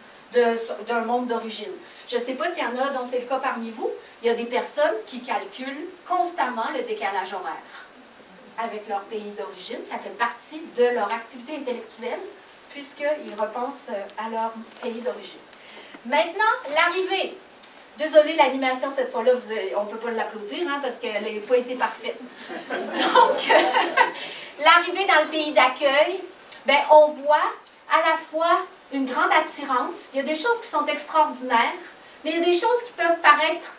d'un monde d'origine. Je ne sais pas s'il y en a dont c'est le cas parmi vous, il y a des personnes qui calculent constamment le décalage horaire avec leur pays d'origine. Ça fait partie de leur activité intellectuelle puisqu'ils repensent à leur pays d'origine. Maintenant, l'arrivée. Désolée, l'animation, cette fois-là, on ne peut pas l'applaudir hein, parce qu'elle n'a pas été parfaite. Donc, l'arrivée dans le pays d'accueil, ben, on voit à la fois une grande attirance. Il y a des choses qui sont extraordinaires, mais il y a des choses qui peuvent paraître,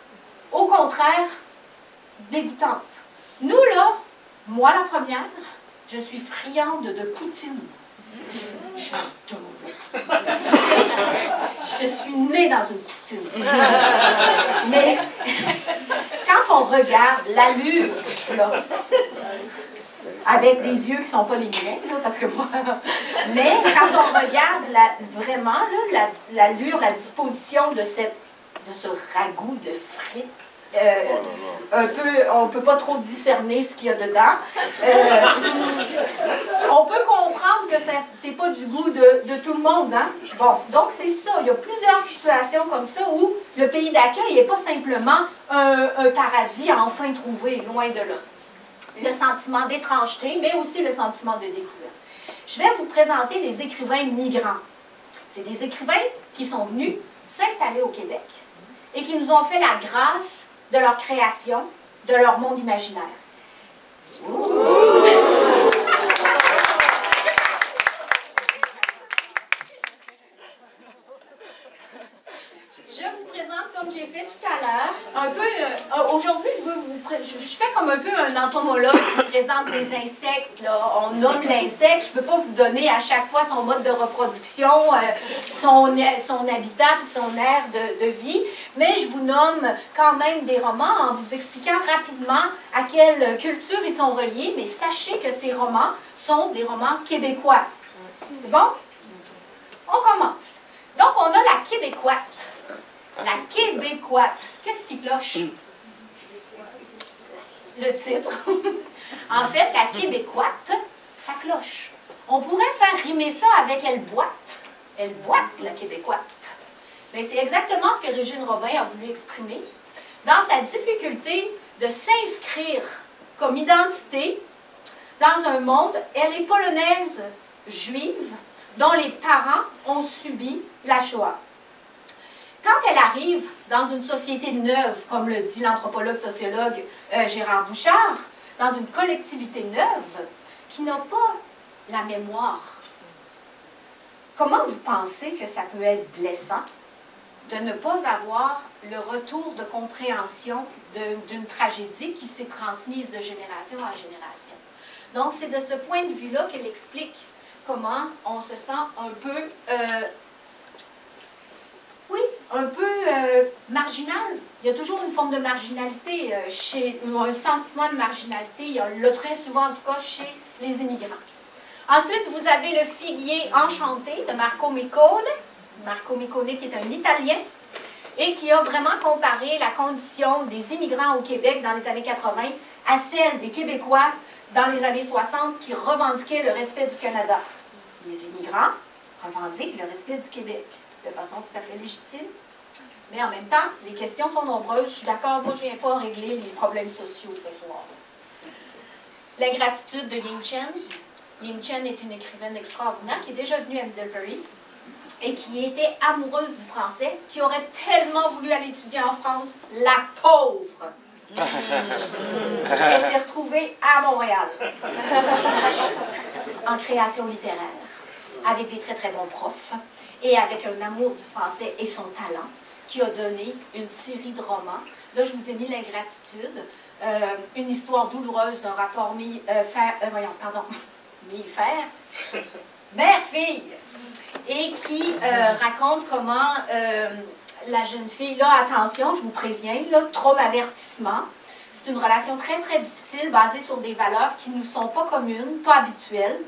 au contraire, dégoûtantes. Nous, là, moi la première, je suis friande de poutine. J'adore la poutine. Je suis née dans une poutine. Mais quand on regarde l'allure, là, avec des yeux qui ne sont pas les miens, là, parce que moi... Mais quand on regarde vraiment l'allure, la disposition de ce ragoût de frites, on ne peut pas trop discerner ce qu'il y a dedans. On peut comprendre que ce n'est pas du goût de tout le monde. Hein? Bon, donc c'est ça. Il y a plusieurs situations comme ça où le pays d'accueil n'est pas simplement un paradis à enfin trouver, loin de là. Le sentiment d'étrangeté, mais aussi le sentiment de découverte. Je vais vous présenter des écrivains migrants. C'est des écrivains qui sont venus s'installer au Québec et qui nous ont fait la grâce de leur création, de leur monde imaginaire. Je vous présente, comme j'ai fait tout à l'heure, un peu... Aujourd'hui, je fais comme un peu un entomologue qui présente des insectes. Là. On nomme l'insecte. Je ne peux pas vous donner à chaque fois son mode de reproduction, son habitat, son aire de vie. Mais je vous nomme quand même des romans en vous expliquant rapidement à quelle culture ils sont reliés. Mais sachez que ces romans sont des romans québécois. C'est bon? On commence. Donc, on a la québécoite. La québécoite. Qu'est-ce qui cloche? Le titre. En fait, la québécoite, ça cloche. On pourrait faire rimer ça avec elle boite. Elle boite, la québécoite. Mais c'est exactement ce que Régine Robin a voulu exprimer dans sa difficulté de s'inscrire comme identité dans un monde. Elle est polonaise juive dont les parents ont subi la Shoah. Quand elle arrive dans une société neuve, comme le dit l'anthropologue sociologue Gérard Bouchard, dans une collectivité neuve qui n'a pas la mémoire, comment vous pensez que ça peut être blessant de ne pas avoir le retour de compréhension d'une tragédie qui s'est transmise de génération en génération? Donc, c'est de ce point de vue-là qu'elle explique comment on se sent un peu... un peu marginal. Il y a toujours une forme de marginalité, un sentiment de marginalité. Il y a le très souvent, en tout cas, chez les immigrants. Ensuite, vous avez le figuier enchanté de Marco Meccone. Marco Meccone qui est un Italien et qui a vraiment comparé la condition des immigrants au Québec dans les années 80 à celle des Québécois dans les années 60 qui revendiquaient le respect du Canada. Les immigrants revendiquent le respect du Québec de façon tout à fait légitime. Mais en même temps, les questions sont nombreuses. Je suis d'accord, moi je ne viens pas régler les problèmes sociaux ce soir. L'ingratitude de Ying Chen. Ying Chen est une écrivaine extraordinaire qui est déjà venue à Middlebury et qui était amoureuse du français, qui aurait tellement voulu aller étudier en France, la pauvre. Elle s'est retrouvée à Montréal en création littéraire, avec des très très bons profs et avec un amour du français et son talent, qui a donné une série de romans. Là, je vous ai mis l'ingratitude, une histoire douloureuse d'un rapport mère-fille, et qui raconte comment la jeune fille, là, attention, je vous préviens, là, traumavertissement, C'est une relation très, très difficile, basée sur des valeurs qui ne nous sont pas communes, pas habituelles.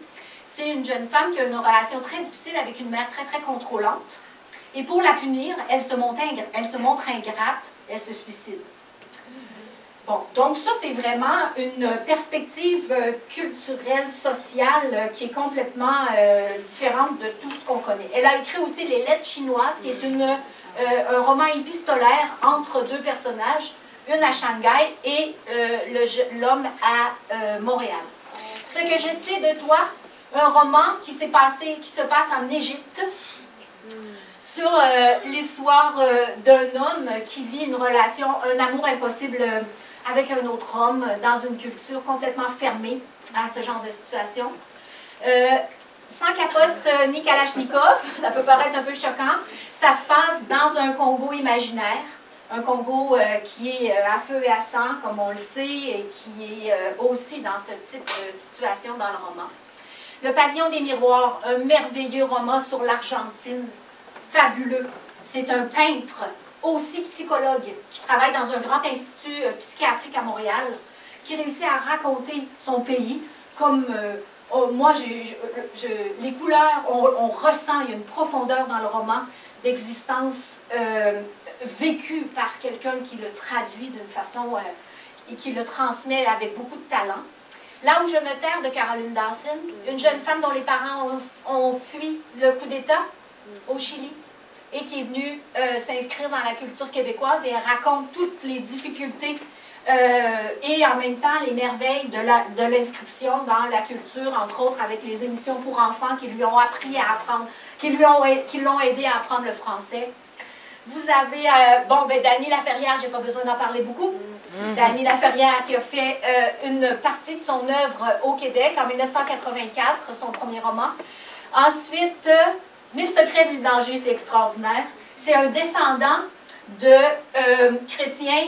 C'est une jeune femme qui a une relation très difficile avec une mère très, très contrôlante. Et pour la punir, elle se montre ingrate, elle se suicide. Bon, donc ça, c'est vraiment une perspective culturelle, sociale, qui est complètement différente de tout ce qu'on connaît. Elle a écrit aussi Les Lettres chinoises, qui est un roman épistolaire entre deux personnages, une à Shanghai et l'homme à Montréal. Ce que je sais de toi, un roman qui se passe en Égypte, sur l'histoire d'un homme qui vit une relation, un amour impossible avec un autre homme dans une culture complètement fermée à ce genre de situation. Sans capote ni kalachnikov, ça peut paraître un peu choquant, ça se passe dans un Congo imaginaire, un Congo qui est à feu et à sang, comme on le sait, et qui est aussi dans ce type de situation dans le roman. Le Pavillon des Miroirs, un merveilleux roman sur l'Argentine, fabuleux. C'est un peintre, aussi psychologue, qui travaille dans un grand institut psychiatrique à Montréal, qui réussit à raconter son pays comme... moi, les couleurs, on ressent, il y a une profondeur dans le roman d'existence vécue par quelqu'un qui le traduit d'une façon et qui le transmet avec beaucoup de talent. Là où je me terre de Caroline Dawson, une jeune femme dont les parents ont fui le coup d'État au Chili et qui est venue s'inscrire dans la culture québécoise, et elle raconte toutes les difficultés et en même temps les merveilles de l'inscription dans la culture, entre autres avec les émissions pour enfants qui lui ont appris à apprendre, qui l'ont aidé à apprendre le français. Vous avez, Dany Laferrière, je n'ai pas besoin d'en parler beaucoup. Dany Laferrière qui a fait une partie de son œuvre au Québec en 1984, son premier roman. Ensuite, 1000 secrets de danger, c'est extraordinaire. C'est un descendant de chrétiens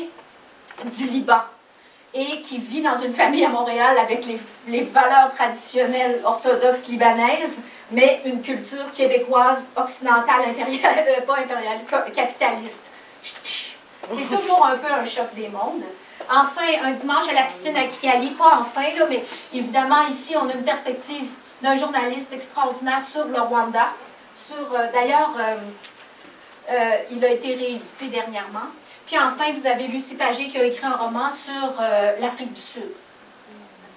du Liban et qui vit dans une famille à Montréal avec les valeurs traditionnelles orthodoxes libanaises, mais une culture québécoise, occidentale, impériale, pas impériale, capitaliste. C'est toujours un peu un choc des mondes. Enfin, un dimanche à la piscine à Kigali, pas enfin, là, mais évidemment, ici, on a une perspective d'un journaliste extraordinaire sur le Rwanda. D'ailleurs, il a été réédité dernièrement. Puis enfin, vous avez Lucie Pagé qui a écrit un roman sur l'Afrique du Sud.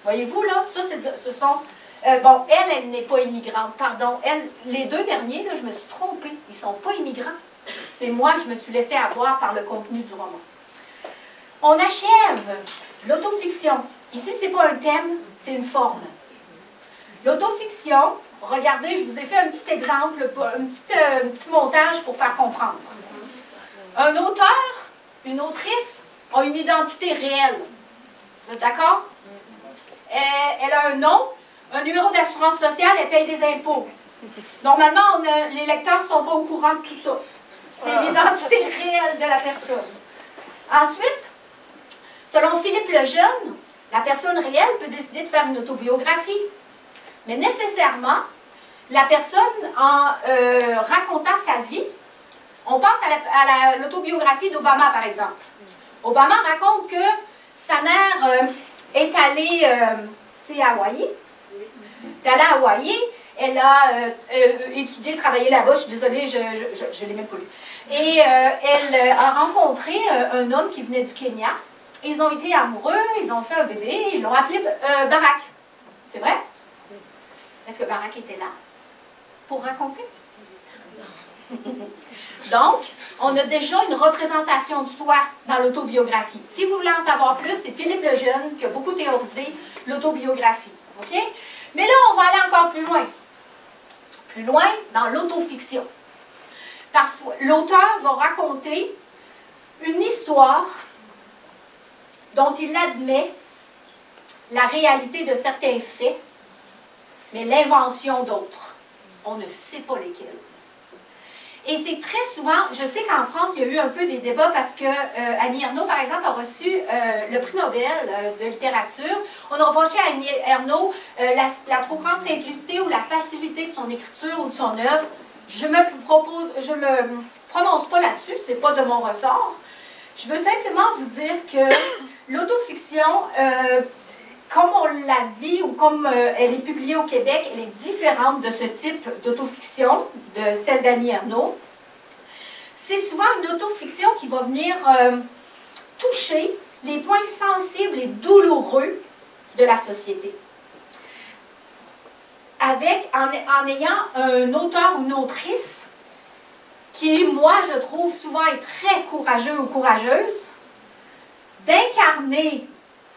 Voyez-vous, là, ça, ce sont... elle n'est pas immigrante, pardon. Les deux derniers, là, je me suis trompée. Ils ne sont pas immigrants. C'est moi, je me suis laissée avoir par le contenu du roman. On achève l'autofiction. Ici, ce n'est pas un thème, c'est une forme. L'autofiction, regardez, je vous ai fait un petit exemple, un petit montage pour faire comprendre. Un auteur, une autrice, ont une identité réelle. Vous êtes d'accord? Elle a un nom, un numéro d'assurance sociale, elle paye des impôts. Normalement, les lecteurs ne sont pas au courant de tout ça. C'est l'identité réelle de la personne. Ensuite, selon Philippe Lejeune, la personne réelle peut décider de faire une autobiographie. Mais nécessairement, la personne, en racontant sa vie, on pense à l'autobiographie d'Obama, par exemple. Obama raconte que sa mère est allée, c'est à Hawaï, est allée à Hawaï, elle a étudié, travaillé là-bas, je suis désolée, je ne l'ai même pas lu. Et elle a rencontré un homme qui venait du Kenya. Ils ont été amoureux, ils ont fait un bébé, ils l'ont appelé Barack. C'est vrai? Est-ce que Barack était là pour raconter? Donc, on a déjà une représentation de soi dans l'autobiographie. Si vous voulez en savoir plus, c'est Philippe Lejeune qui a beaucoup théorisé l'autobiographie. OK? Mais là, on va aller encore plus loin. Plus loin dans l'autofiction. Parfois, l'auteur va raconter une histoire dont il admet la réalité de certains faits, mais l'invention d'autres. On ne sait pas lesquels. Et c'est très souvent, je sais qu'en France, il y a eu un peu des débats parce que Annie Ernaux, par exemple, a reçu le prix Nobel de littérature. On a reproché à Annie Ernaux la trop grande simplicité ou la facilité de son écriture ou de son œuvre. Je me prononce pas là-dessus, c'est pas de mon ressort. Je veux simplement vous dire que l'autofiction, comme on la vit ou comme elle est publiée au Québec, elle est différente de ce type d'autofiction, de celle d'Annie Ernaux. C'est souvent une autofiction qui va venir toucher les points sensibles et douloureux de la société. En ayant un auteur ou une autrice qui, moi, je trouve souvent est très courageux ou courageuse, d'incarner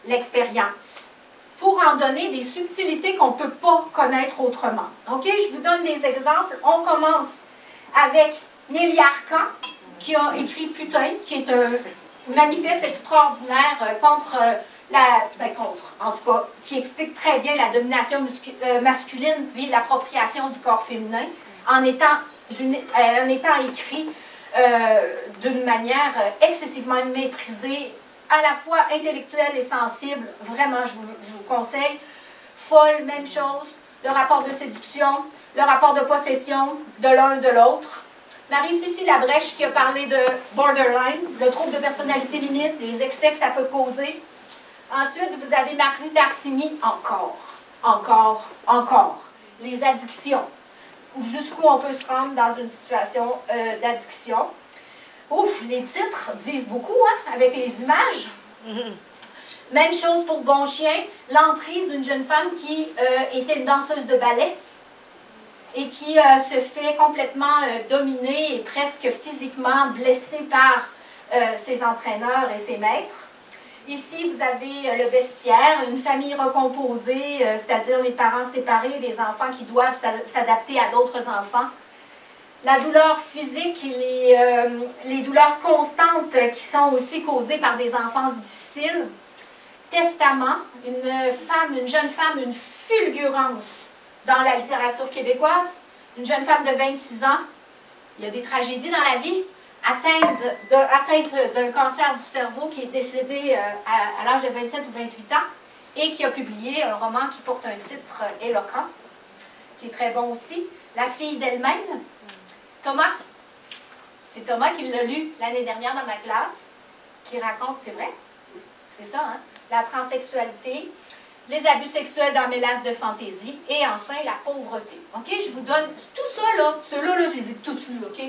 l'expérience pour en donner des subtilités qu'on ne peut pas connaître autrement. OK? Je vous donne des exemples. On commence avec Nelly Arcan, qui a écrit Putain, qui est un manifeste extraordinaire contre en tout cas, qui explique très bien la domination masculine, puis l'appropriation du corps féminin, en étant écrit d'une manière excessivement maîtrisée, à la fois intellectuelle et sensible. Vraiment, je vous conseille. Folle, même chose. Le rapport de séduction, le rapport de possession de l'un de l'autre. Marie-Cécile Labrèche qui a parlé de borderline, le trouble de personnalité limite, les excès que ça peut causer. Ensuite, vous avez Marie Darcigny, encore. Les addictions. Jusqu'où on peut se rendre dans une situation d'addiction. Ouf, les titres disent beaucoup, hein, avec les images. Même chose pour Bon Chien, l'emprise d'une jeune femme qui était une danseuse de ballet et qui se fait complètement dominer et presque physiquement blessée par ses entraîneurs et ses maîtres. Ici, vous avez le bestiaire, une famille recomposée, c'est-à-dire les parents séparés, les enfants qui doivent s'adapter à d'autres enfants. La douleur physique et les douleurs constantes qui sont aussi causées par des enfances difficiles. Testament, une jeune femme, une fulgurance dans la littérature québécoise. Une jeune femme de 26 ans, il y a des tragédies dans la vie. Atteinte d'un cancer du cerveau, qui est décédée à l'âge de 27 ou 28 ans et qui a publié un roman qui porte un titre éloquent, qui est très bon aussi. La fille d'elle-même, Thomas. C'est Thomas qui l'a lu l'année dernière dans ma classe, qui raconte, c'est vrai, c'est ça, hein, la transsexualité, les abus sexuels dans Mélasse de fantaisie et enfin la pauvreté. OK? Je vous donne tout ça, là, ceux-là, je les ai tous lus, OK?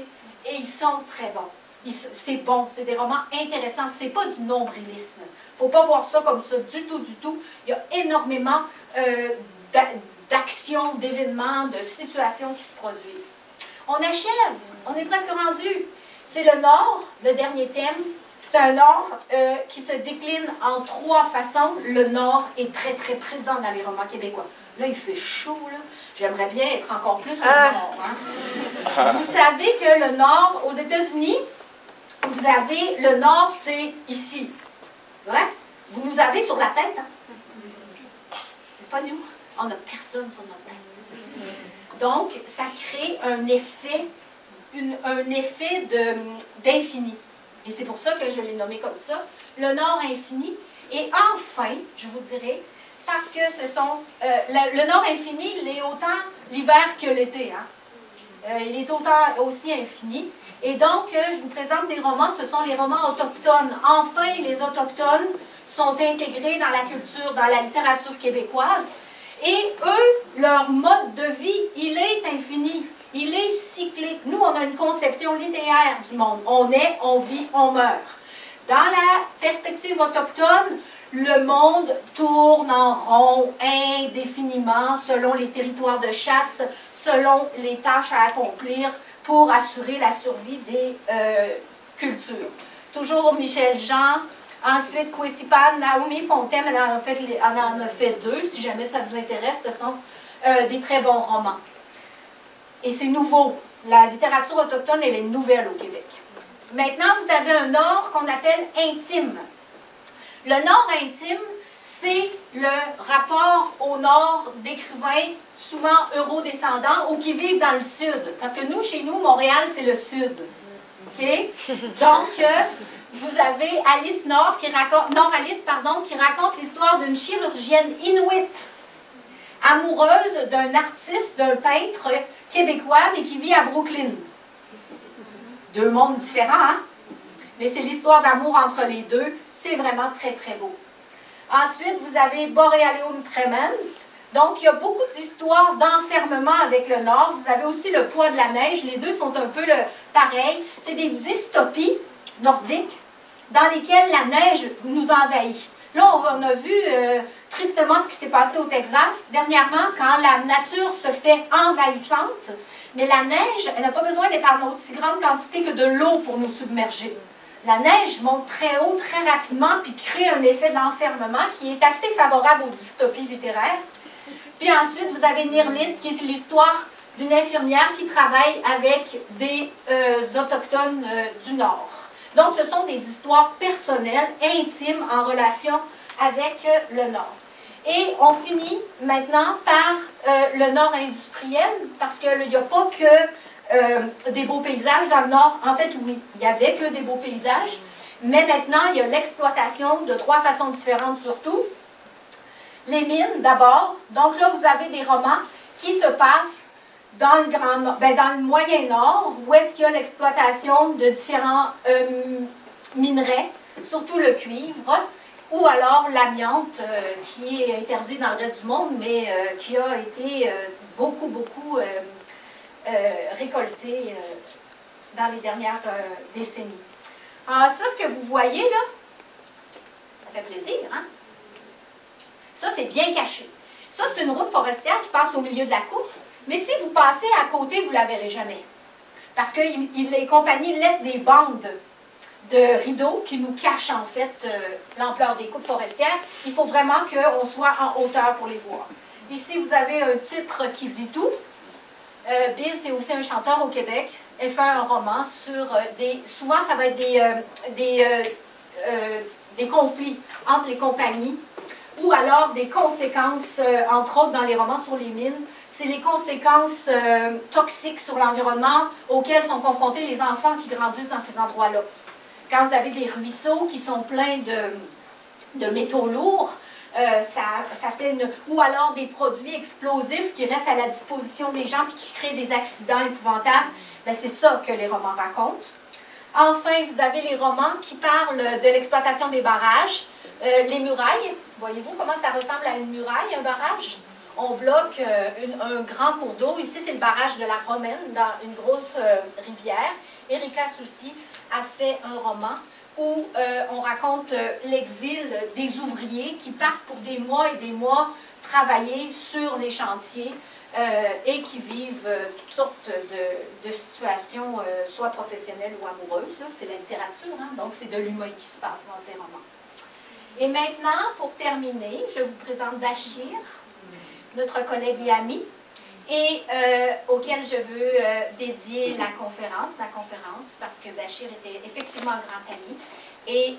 Et ils sont très bons. C'est bon, c'est des romans intéressants. C'est pas du nombrilisme. Il ne faut pas voir ça comme ça du tout, du tout. Il y a énormément d'actions, d'événements, de situations qui se produisent. On achève. On est presque rendu. C'est le Nord, le dernier thème. C'est un Nord qui se décline en 3 façons. Le Nord est très, très présent dans les romans québécois. Là, il fait chaud, là. J'aimerais bien être encore plus au Nord. Hein? Vous savez que le Nord, aux États-Unis, vous avez, le Nord, c'est ici. Ouais? Vous nous avez sur la tête. Hein? Pas nous. On n'a personne sur notre tête. Donc, ça crée un effet d'infini. Et c'est pour ça que je l'ai nommé comme ça. Le Nord infini. Et enfin, je vous dirais, parce que ce sont... le Nord infini, il est autant l'hiver que l'été. Hein? Il est autant aussi infini. Et donc, je vous présente des romans, ce sont les romans autochtones. Enfin, les Autochtones sont intégrés dans la culture, dans la littérature québécoise. Et eux, leur mode de vie, il est infini. Il est cyclique. Nous, on a une conception linéaire du monde. On naît, on vit, on meurt. Dans la perspective autochtone, le monde tourne en rond indéfiniment selon les territoires de chasse, selon les tâches à accomplir pour assurer la survie des cultures. Toujours Michel Jean, ensuite Kwesipan, Naomi Fontaine, elle en a fait 2, si jamais ça vous intéresse, ce sont des très bons romans. Et c'est nouveau. La littérature autochtone, elle est nouvelle au Québec. Maintenant, vous avez un Nord qu'on appelle intime. Le Nord intime, c'est le rapport au Nord d'écrivains souvent eurodescendants ou qui vivent dans le Sud. Parce que nous, chez nous, Montréal, c'est le Sud. OK? Donc, vous avez Alice Nord qui raconte l'histoire d'une chirurgienne inuite, amoureuse d'un artiste, d'un peintre québécois, mais qui vit à Brooklyn. 2 mondes différents, hein? mais c'est l'histoire d'amour entre les deux. C'est vraiment très, très beau. Ensuite, vous avez Borealeum Tremens. Donc, il y a beaucoup d'histoires d'enfermement avec le Nord. Vous avez aussi le poids de la neige. Les deux sont un peu pareils. C'est des dystopies nordiques dans lesquelles la neige nous envahit. Là, on a vu tristement ce qui s'est passé au Texas dernièrement, quand la nature se fait envahissante. Mais la neige, elle n'a pas besoin d'être en aussi grande quantité que de l'eau pour nous submerger. La neige monte très haut, très rapidement, puis crée un effet d'enfermement qui est assez favorable aux dystopies littéraires. Puis ensuite, vous avez Nirlith, qui est l'histoire d'une infirmière qui travaille avec des autochtones du Nord. Donc, ce sont des histoires personnelles, intimes, en relation avec le Nord. Et on finit maintenant par le Nord industriel, parce qu'il n'y a pas que des beaux paysages dans le Nord. En fait, oui, il n'y avait que des beaux paysages, mais maintenant, il y a l'exploitation de 3 façons différentes surtout. Les mines, d'abord. Donc là, vous avez des romans qui se passent dans le Grand Nord, dans le Moyen Nord, où est-ce qu'il y a l'exploitation de différents minerais, surtout le cuivre, ou alors l'amiante, qui est interdit dans le reste du monde, mais qui a été beaucoup récolté dans les dernières décennies. Alors ça, ce que vous voyez là, ça fait plaisir, hein? Ça, c'est bien caché. Ça, c'est une route forestière qui passe au milieu de la coupe, mais si vous passez à côté, vous ne la verrez jamais. Parce que les compagnies laissent des bandes de rideaux qui nous cachent en fait l'ampleur des coupes forestières. Il faut vraiment qu'on soit en hauteur pour les voir. Ici, vous avez un titre qui dit tout. Biz est aussi un chanteur au Québec. Elle fait un roman sur souvent, ça va être des conflits entre les compagnies, ou alors des conséquences, entre autres dans les romans sur les mines, c'est les conséquences toxiques sur l'environnement auxquelles sont confrontés les enfants qui grandissent dans ces endroits-là. Quand vous avez des ruisseaux qui sont pleins de métaux lourds, ça fait ou alors des produits explosifs qui restent à la disposition des gens et qui créent des accidents épouvantables, c'est ça que les romans racontent. Enfin, vous avez les romans qui parlent de l'exploitation des barrages. Les murailles, voyez-vous comment ça ressemble à une muraille, un barrage? On bloque un grand cours d'eau. Ici, c'est le barrage de la Romaine, dans une grosse rivière. Erika Soucy a fait un roman où on raconte l'exil des ouvriers qui partent pour des mois et des mois travailler sur les chantiers et qui vivent toutes sortes de situations, soit professionnelles ou amoureuses. C'est la littérature, hein? Donc c'est de l'humain qui se passe dans ces romans. Et maintenant, pour terminer, je vous présente Bachir, notre collègue et ami, et auquel je veux dédier ma conférence, parce que Bachir était effectivement un grand ami. Et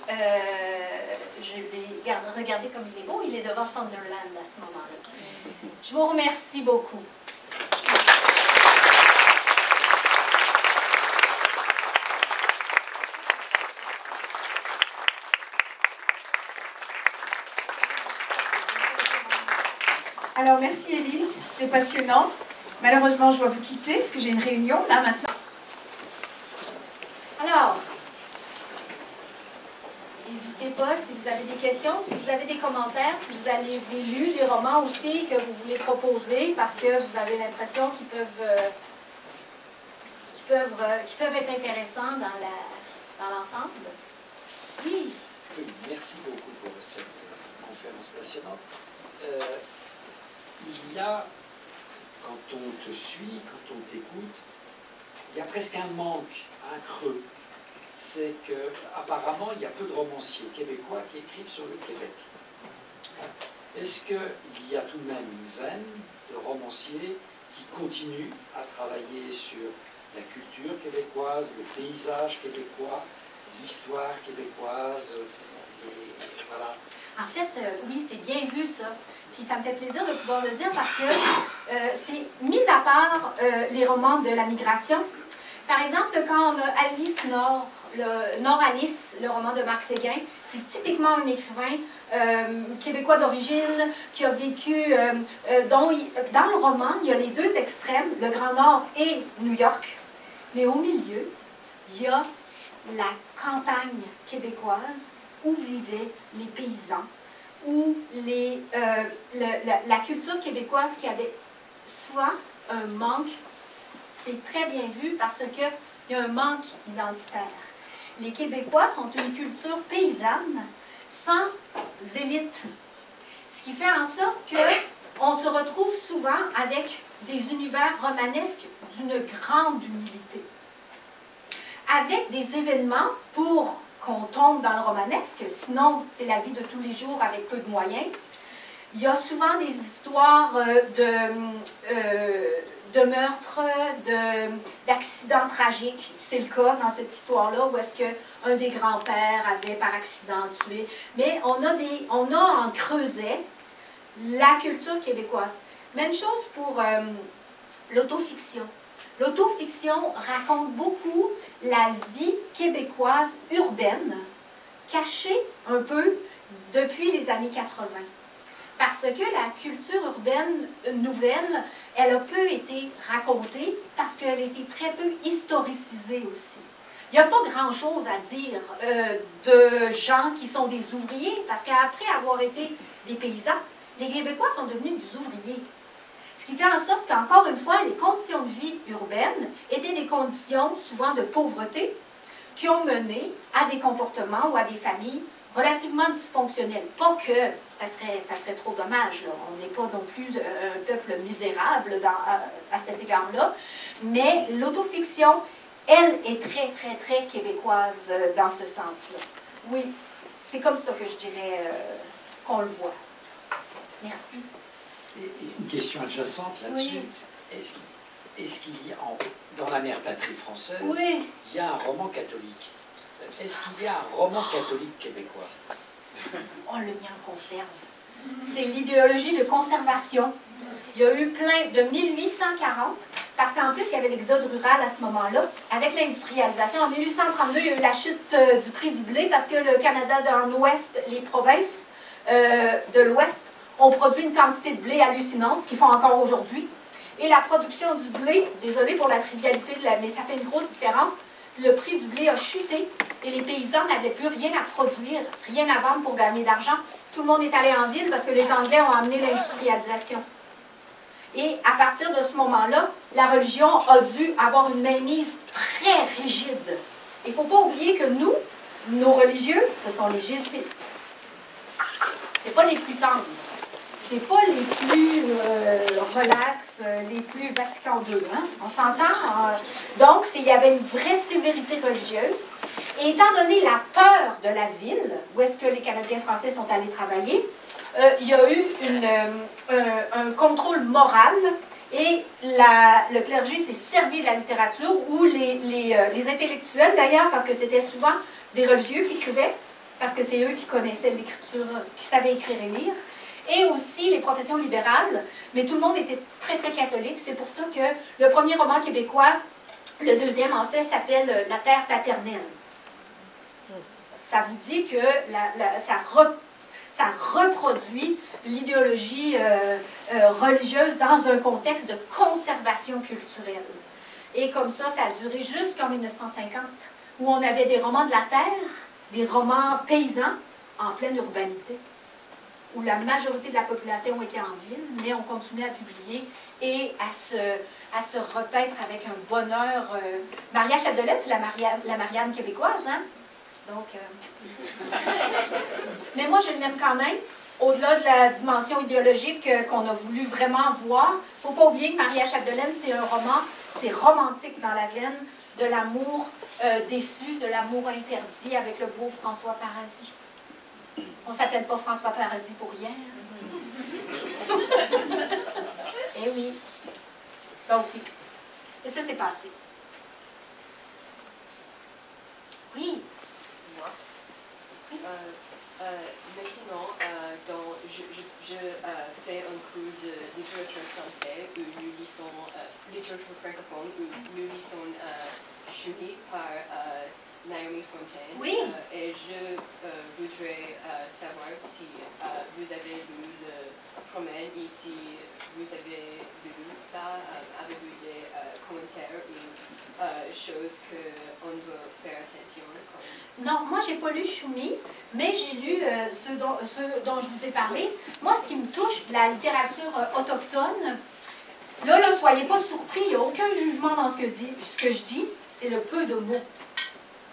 je l'ai regardé comme il est beau, il est devant Sunderland à ce moment-là. Je vous remercie beaucoup. Alors, merci Élise, c'était passionnant. Malheureusement, je dois vous quitter parce que j'ai une réunion là maintenant. Alors, n'hésitez pas si vous avez des questions, si vous avez des commentaires, si vous avez lu des romans aussi que vous voulez proposer parce que vous avez l'impression qu'ils peuvent être intéressants dans l'ensemble. Oui. Oui, merci beaucoup pour cette conférence passionnante. Il y a, quand on te suit, quand on t'écoute, il y a presque un manque, un creux. C'est qu'apparemment, il y a peu de romanciers québécois qui écrivent sur le Québec. Est-ce qu'il y a tout de même une veine de romanciers qui continuent à travailler sur la culture québécoise, le paysage québécois, l'histoire québécoise, et voilà. En fait, oui, c'est bien vu ça. Puis ça me fait plaisir de pouvoir le dire parce que c'est, mis à part les romans de la migration, par exemple, quand on a Alice Nord, Alice, le roman de Marc Séguin, c'est typiquement un écrivain québécois d'origine qui a vécu, dans le roman, il y a les deux extrêmes, le Grand Nord et New York, mais au milieu, il y a la campagne québécoise où vivaient les paysans, où la culture québécoise qui avait souvent un manque, c'est très bien vu parce qu'il y a un manque identitaire. Les Québécois sont une culture paysanne sans élite, ce qui fait en sorte qu'on se retrouve souvent avec des univers romanesques d'une grande humilité, avec des événements pour qu'on tombe dans le romanesque, sinon c'est la vie de tous les jours avec peu de moyens. Il y a souvent des histoires de meurtres, d'accidents tragiques. C'est le cas dans cette histoire-là où est-ce qu'un des grands-pères avait par accident tué. Mais on a en creuset la culture québécoise. Même chose pour l'autofiction. L'autofiction raconte beaucoup la vie québécoise urbaine, cachée un peu depuis les années 80. Parce que la culture urbaine nouvelle, elle a peu été racontée parce qu'elle a été très peu historicisée aussi. Il n'y a pas grand-chose à dire de gens qui sont des ouvriers, parce qu'après avoir été des paysans, les Québécois sont devenus des ouvriers. Ce qui fait en sorte qu'encore une fois, les conditions de vie urbaines étaient des conditions souvent de pauvreté qui ont mené à des comportements ou à des familles relativement dysfonctionnelles. Pas que ça serait trop dommage, là. On n'est pas non plus un peuple misérable à cet égard-là, mais l'autofiction, elle, est très, très, très québécoise dans ce sens-là. Oui, c'est comme ça que je dirais qu'on le voit. Merci. Et une question adjacente là-dessus. Oui. Est-ce qu'il y a, dans la mère patrie française, Oui. il y a un roman catholique? Est-ce qu'il y a un roman catholique québécois? On le met en conserve. C'est l'idéologie de conservation. Il y a eu plein de 1840, parce qu'en plus, il y avait l'exode rural à ce moment-là, avec l'industrialisation. En 1832, il y a eu la chute du prix du blé, parce que le Canada dans l'Ouest, les provinces de l'Ouest, ont produit une quantité de blé hallucinante, ce qu'ils font encore aujourd'hui. Et la production du blé, désolé pour la trivialité, mais ça fait une grosse différence, le prix du blé a chuté et les paysans n'avaient plus rien à produire, rien à vendre pour gagner d'argent. Tout le monde est allé en ville parce que les Anglais ont amené l'industrialisation. Et à partir de ce moment-là, la religion a dû avoir une mainmise très rigide. Il ne faut pas oublier que nous, nos religieux, ce sont les jésuites. Ce n'est pas les plus tendres. Ce n'est pas les plus relax, les plus Vatican II. Hein? On s'entend? Donc, il y avait une vraie sévérité religieuse. Et étant donné la peur de la ville, où est-ce que les Canadiens français sont allés travailler, il y a eu un contrôle moral et le clergé s'est servi de la littérature ou les intellectuels d'ailleurs, parce que c'était souvent des religieux qui écrivaient, parce que c'est eux qui connaissaient l'écriture, qui savaient écrire et lire, et aussi les professions libérales, mais tout le monde était très très catholique. C'est pour ça que le premier roman québécois, le deuxième en fait, s'appelle La terre paternelle. Ça vous dit que ça reproduit l'idéologie religieuse dans un contexte de conservation culturelle. Et comme ça a duré jusqu'en 1950, où on avait des romans de la terre, des romans paysans en pleine urbanité, où la majorité de la population était en ville, mais on continuait à publier et à se repaître avec un bonheur. Maria Chapdelaine, c'est la Marianne québécoise, hein? Donc, mais moi, je l'aime quand même. Au-delà de la dimension idéologique qu'on a voulu vraiment voir, il ne faut pas oublier que Maria Chapdelaine, c'est un roman, c'est romantique dans la veine, de l'amour déçu, de l'amour interdit avec le beau François Paradis. On ne s'appelle pas François Paradis pour rien. Eh oui. Donc oui. Et ça, c'est passé. Oui. Moi. Oui. Maintenant, je fais un cours de littérature française où nous lisons littérature francophone où nous lisons Julie par Naomi Fontaine. Oui. Et je voudrais savoir si vous avez lu le Promène et si vous avez lu ça avec avez-vous des commentaires ou choses qu'on doit faire attention? Non, moi, j'ai pas lu Choumi, mais j'ai lu ceux dont je vous ai parlé. Moi, ce qui me touche, la littérature autochtone, là, soyez pas surpris, il n'y a aucun jugement dans ce que je dis, c'est le peu de mots.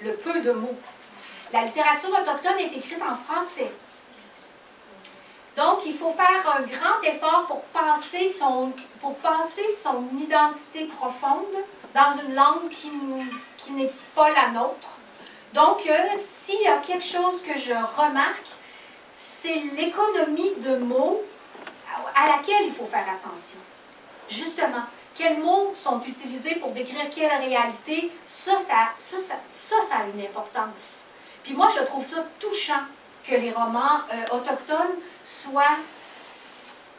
Le peu de mots. La littérature autochtone est écrite en français. Donc, il faut faire un grand effort pour passer son identité profonde dans une langue qui n'est pas la nôtre. Donc, s'il y a quelque chose que je remarque, c'est l'économie de mots à laquelle il faut faire attention. Justement, quels mots sont utilisés pour décrire quelle réalité, ça a une importance. Puis moi, je trouve ça touchant que les romans autochtones soient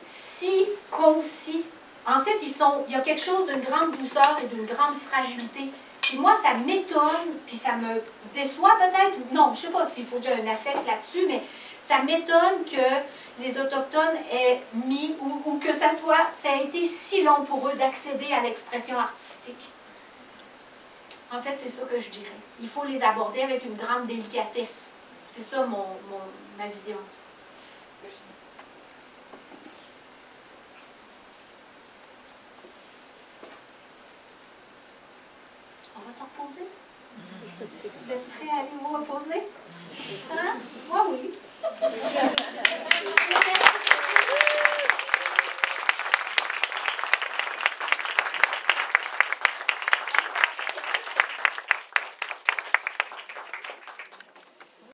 si concis. En fait, il y a quelque chose d'une grande douceur et d'une grande fragilité. Puis moi, ça m'étonne, puis ça me déçoit peut-être. Non, je ne sais pas s'il faut que j'ai un affect là-dessus, mais ça m'étonne que les Autochtones aient mis, ou que ça a été si long pour eux d'accéder à l'expression artistique. En fait, c'est ça que je dirais. Il faut les aborder avec une grande délicatesse. C'est ça ma vision. On va se reposer? Vous êtes prêts à aller vous reposer? Hein? Moi, oui.